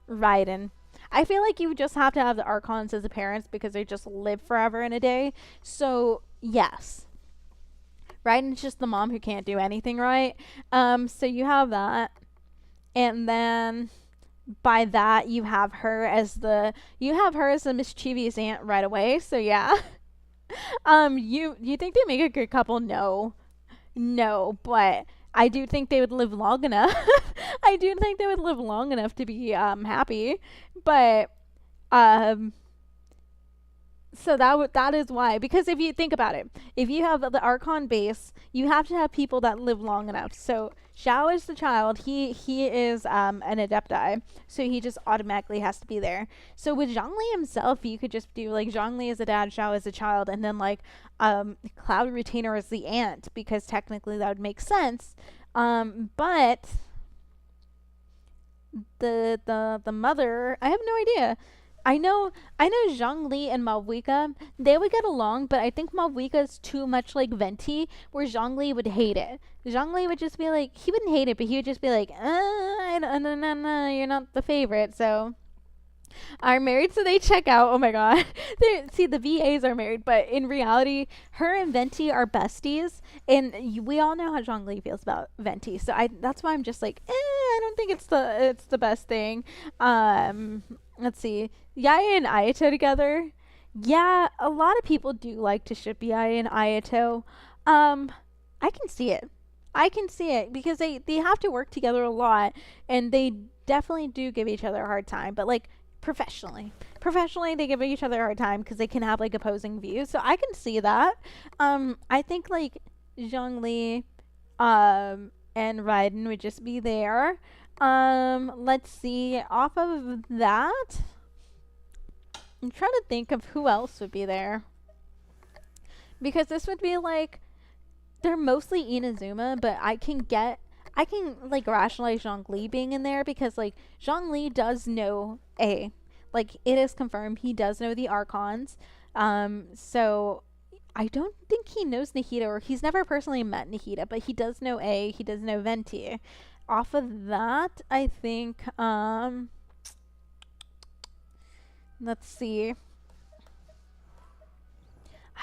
Raiden. I feel like you just have to have the Archons as the parents because they just live forever in a day. So yes. Raiden's just the mom who can't do anything right. So you have that. And then by that you have her as the mischievous aunt right away. So yeah. You think they make a good couple? No. No, but I do think they would live long enough. I do think they would live long enough to be happy. But so that is why, because if you think about it, if you have the Archon base, you have to have people that live long enough. So Xiao is the child. He is an Adepti, so he just automatically has to be there. So with Zhongli himself, you could just do like Zhongli as a dad, Xiao as a child, and then like Cloud Retainer as the aunt, because technically that would make sense. But the mother, I have no idea. I know Zhongli and Malvika, they would get along, but I think Malvika is too much like Venti, where Zhongli would hate it. Zhongli would just be like, he wouldn't hate it, but he would just be like, no, you're not the favorite, so. Are married, so they check out. Oh my god. See, the VAs are married, but in reality, her and Venti are besties, and we all know how Zhongli feels about Venti, so that's why I'm just like, I don't think it's the best thing. Let's see. Yaya and Ayato together. Yeah, a lot of people do like to ship Yaya and Ayato. I can see it. I can see it because they have to work together a lot, and they definitely do give each other a hard time, but like professionally they give each other a hard time because they can have like opposing views, so I can see that. I think like Zhongli and Raiden would just be there. Let's see, off of that, I'm trying to think of who else would be there, because this would be like, they're mostly Inazuma, but I can like rationalize Zhongli being in there because like Zhongli does know like it is confirmed he does know the Archons. So I don't think he knows Nahida, or he's never personally met Nahida, but he does know he does know Venti. Off of that, I think let's see.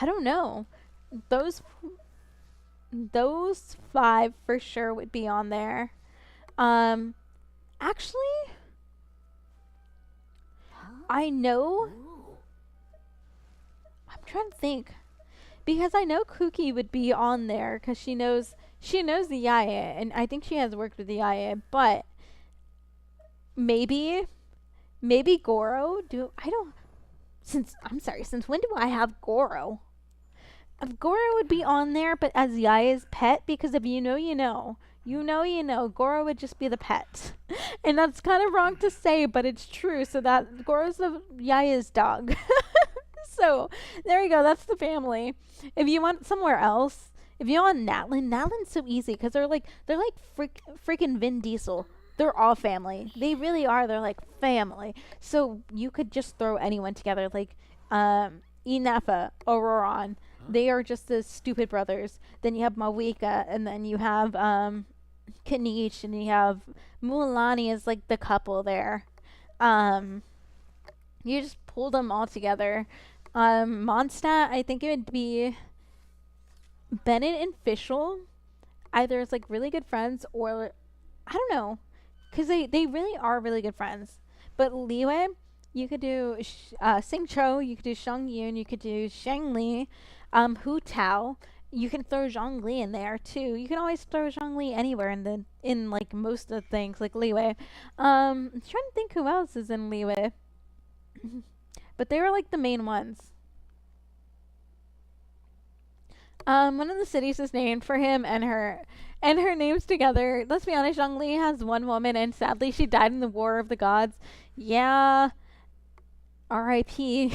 I don't know. Those 5 for sure would be on there. Actually, I know. I'm trying to think, because I know Kuki would be on there because she knows the Yaya, and I think she has worked with the Yaya. But maybe Goro. Since when do I have Goro? Goro would be on there, but as Yaya's pet, because if you know, you know. Goro would just be the pet. And that's kind of wrong to say, but it's true. So that Goro's Yaya's dog. So there you go. That's the family. If you want somewhere else, if you want Natlin's so easy because they're like freaking Vin Diesel. They're all family. They really are. They're like family. So you could just throw anyone together, like Inefa, Auroron. They are just the stupid brothers. Then you have Mawika, and then you have Kanish, and you have Mulan is like the couple there. You just pull them all together. Mondstadt, I think it would be Bennett and Fischl. Either as like really good friends, or I don't know, because they really are really good friends. But Liwei, you could do Xing Cho, you could do Shang Yun, you could do Shang Li, Hu Tao, You can throw Zhongli in there too. You can always throw Zhongli anywhere in like most of the things like Liwei. I'm trying to think who else is in Liwei. But they were like the main ones. One of the cities is named for him and her names together. Let's be honest, Zhongli has one woman and sadly she died in the War of the Gods. Yeah. R.I.P.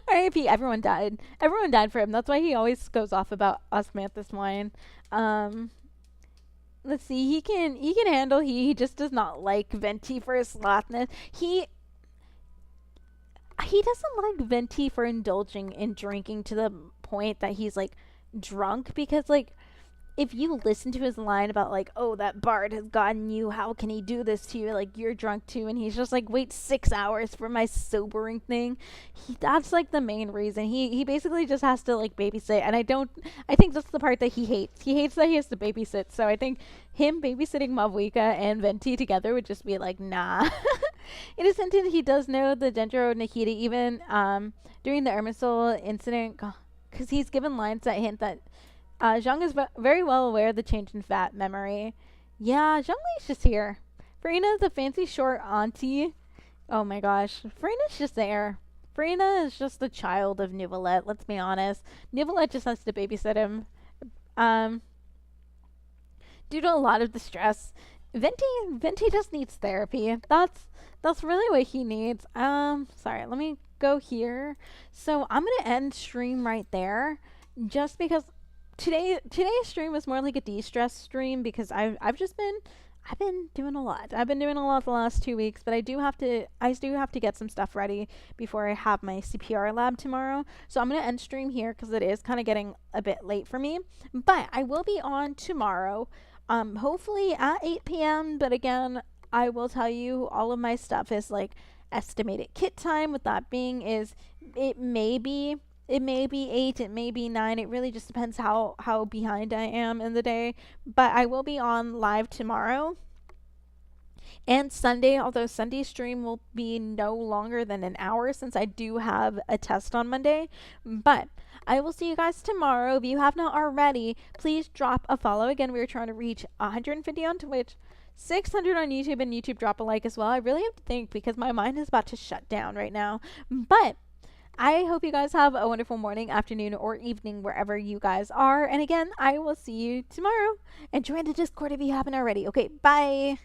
R.I.P. Everyone died. Everyone died for him. That's why he always goes off about osmanthus wine. Let's see. He can handle. He just does not like Venti for his slothness. He doesn't like Venti for indulging in drinking to the point that he's like drunk because like if you listen to his line about like, oh, that bard has gotten you, how can he do this to you? Like you're drunk too, and he's just like, wait 6 hours for my sobering thing. That's like the main reason. He basically just has to like babysit, and I think that's the part that he hates. He hates that he has to babysit. So I think him babysitting Mavuika and Venti together would just be like, nah. It is hinted he does know the Dendro Nikita even during the Ermisil incident, because he's given lines that hint that Zhang is very well aware of the change in fat memory. Yeah, Zhongli's just here. Farina's a fancy short auntie. Oh my gosh. Farina's just there. Farina is just the child of Neuvillette, let's be honest. Neuvillette just has to babysit him. Due to a lot of the stress. Venti just needs therapy. That's really what he needs. Sorry, let me go here. So I'm gonna end stream right there. Just because today's stream was more like a de-stress stream because I've been doing a lot. I've been doing a lot the last 2 weeks, but I do have to get some stuff ready before I have my CPR lab tomorrow. So I'm gonna end stream here because it is kind of getting a bit late for me. But I will be on tomorrow, hopefully at 8 p.m. But again, I will tell you all of my stuff is like estimated kit time. With that being is it may be 8, it may be 9. It really just depends how behind I am in the day. But I will be on live tomorrow and Sunday, although Sunday's stream will be no longer than an hour since I do have a test on Monday. But I will see you guys tomorrow. If you have not already, please drop a follow. Again, we are trying to reach 150 on Twitch, 600 on YouTube, and YouTube drop a like as well. I really have to think because my mind is about to shut down right now. But I hope you guys have a wonderful morning, afternoon, or evening wherever you guys are. And again, I will see you tomorrow. And join the Discord if you haven't already. Okay, bye.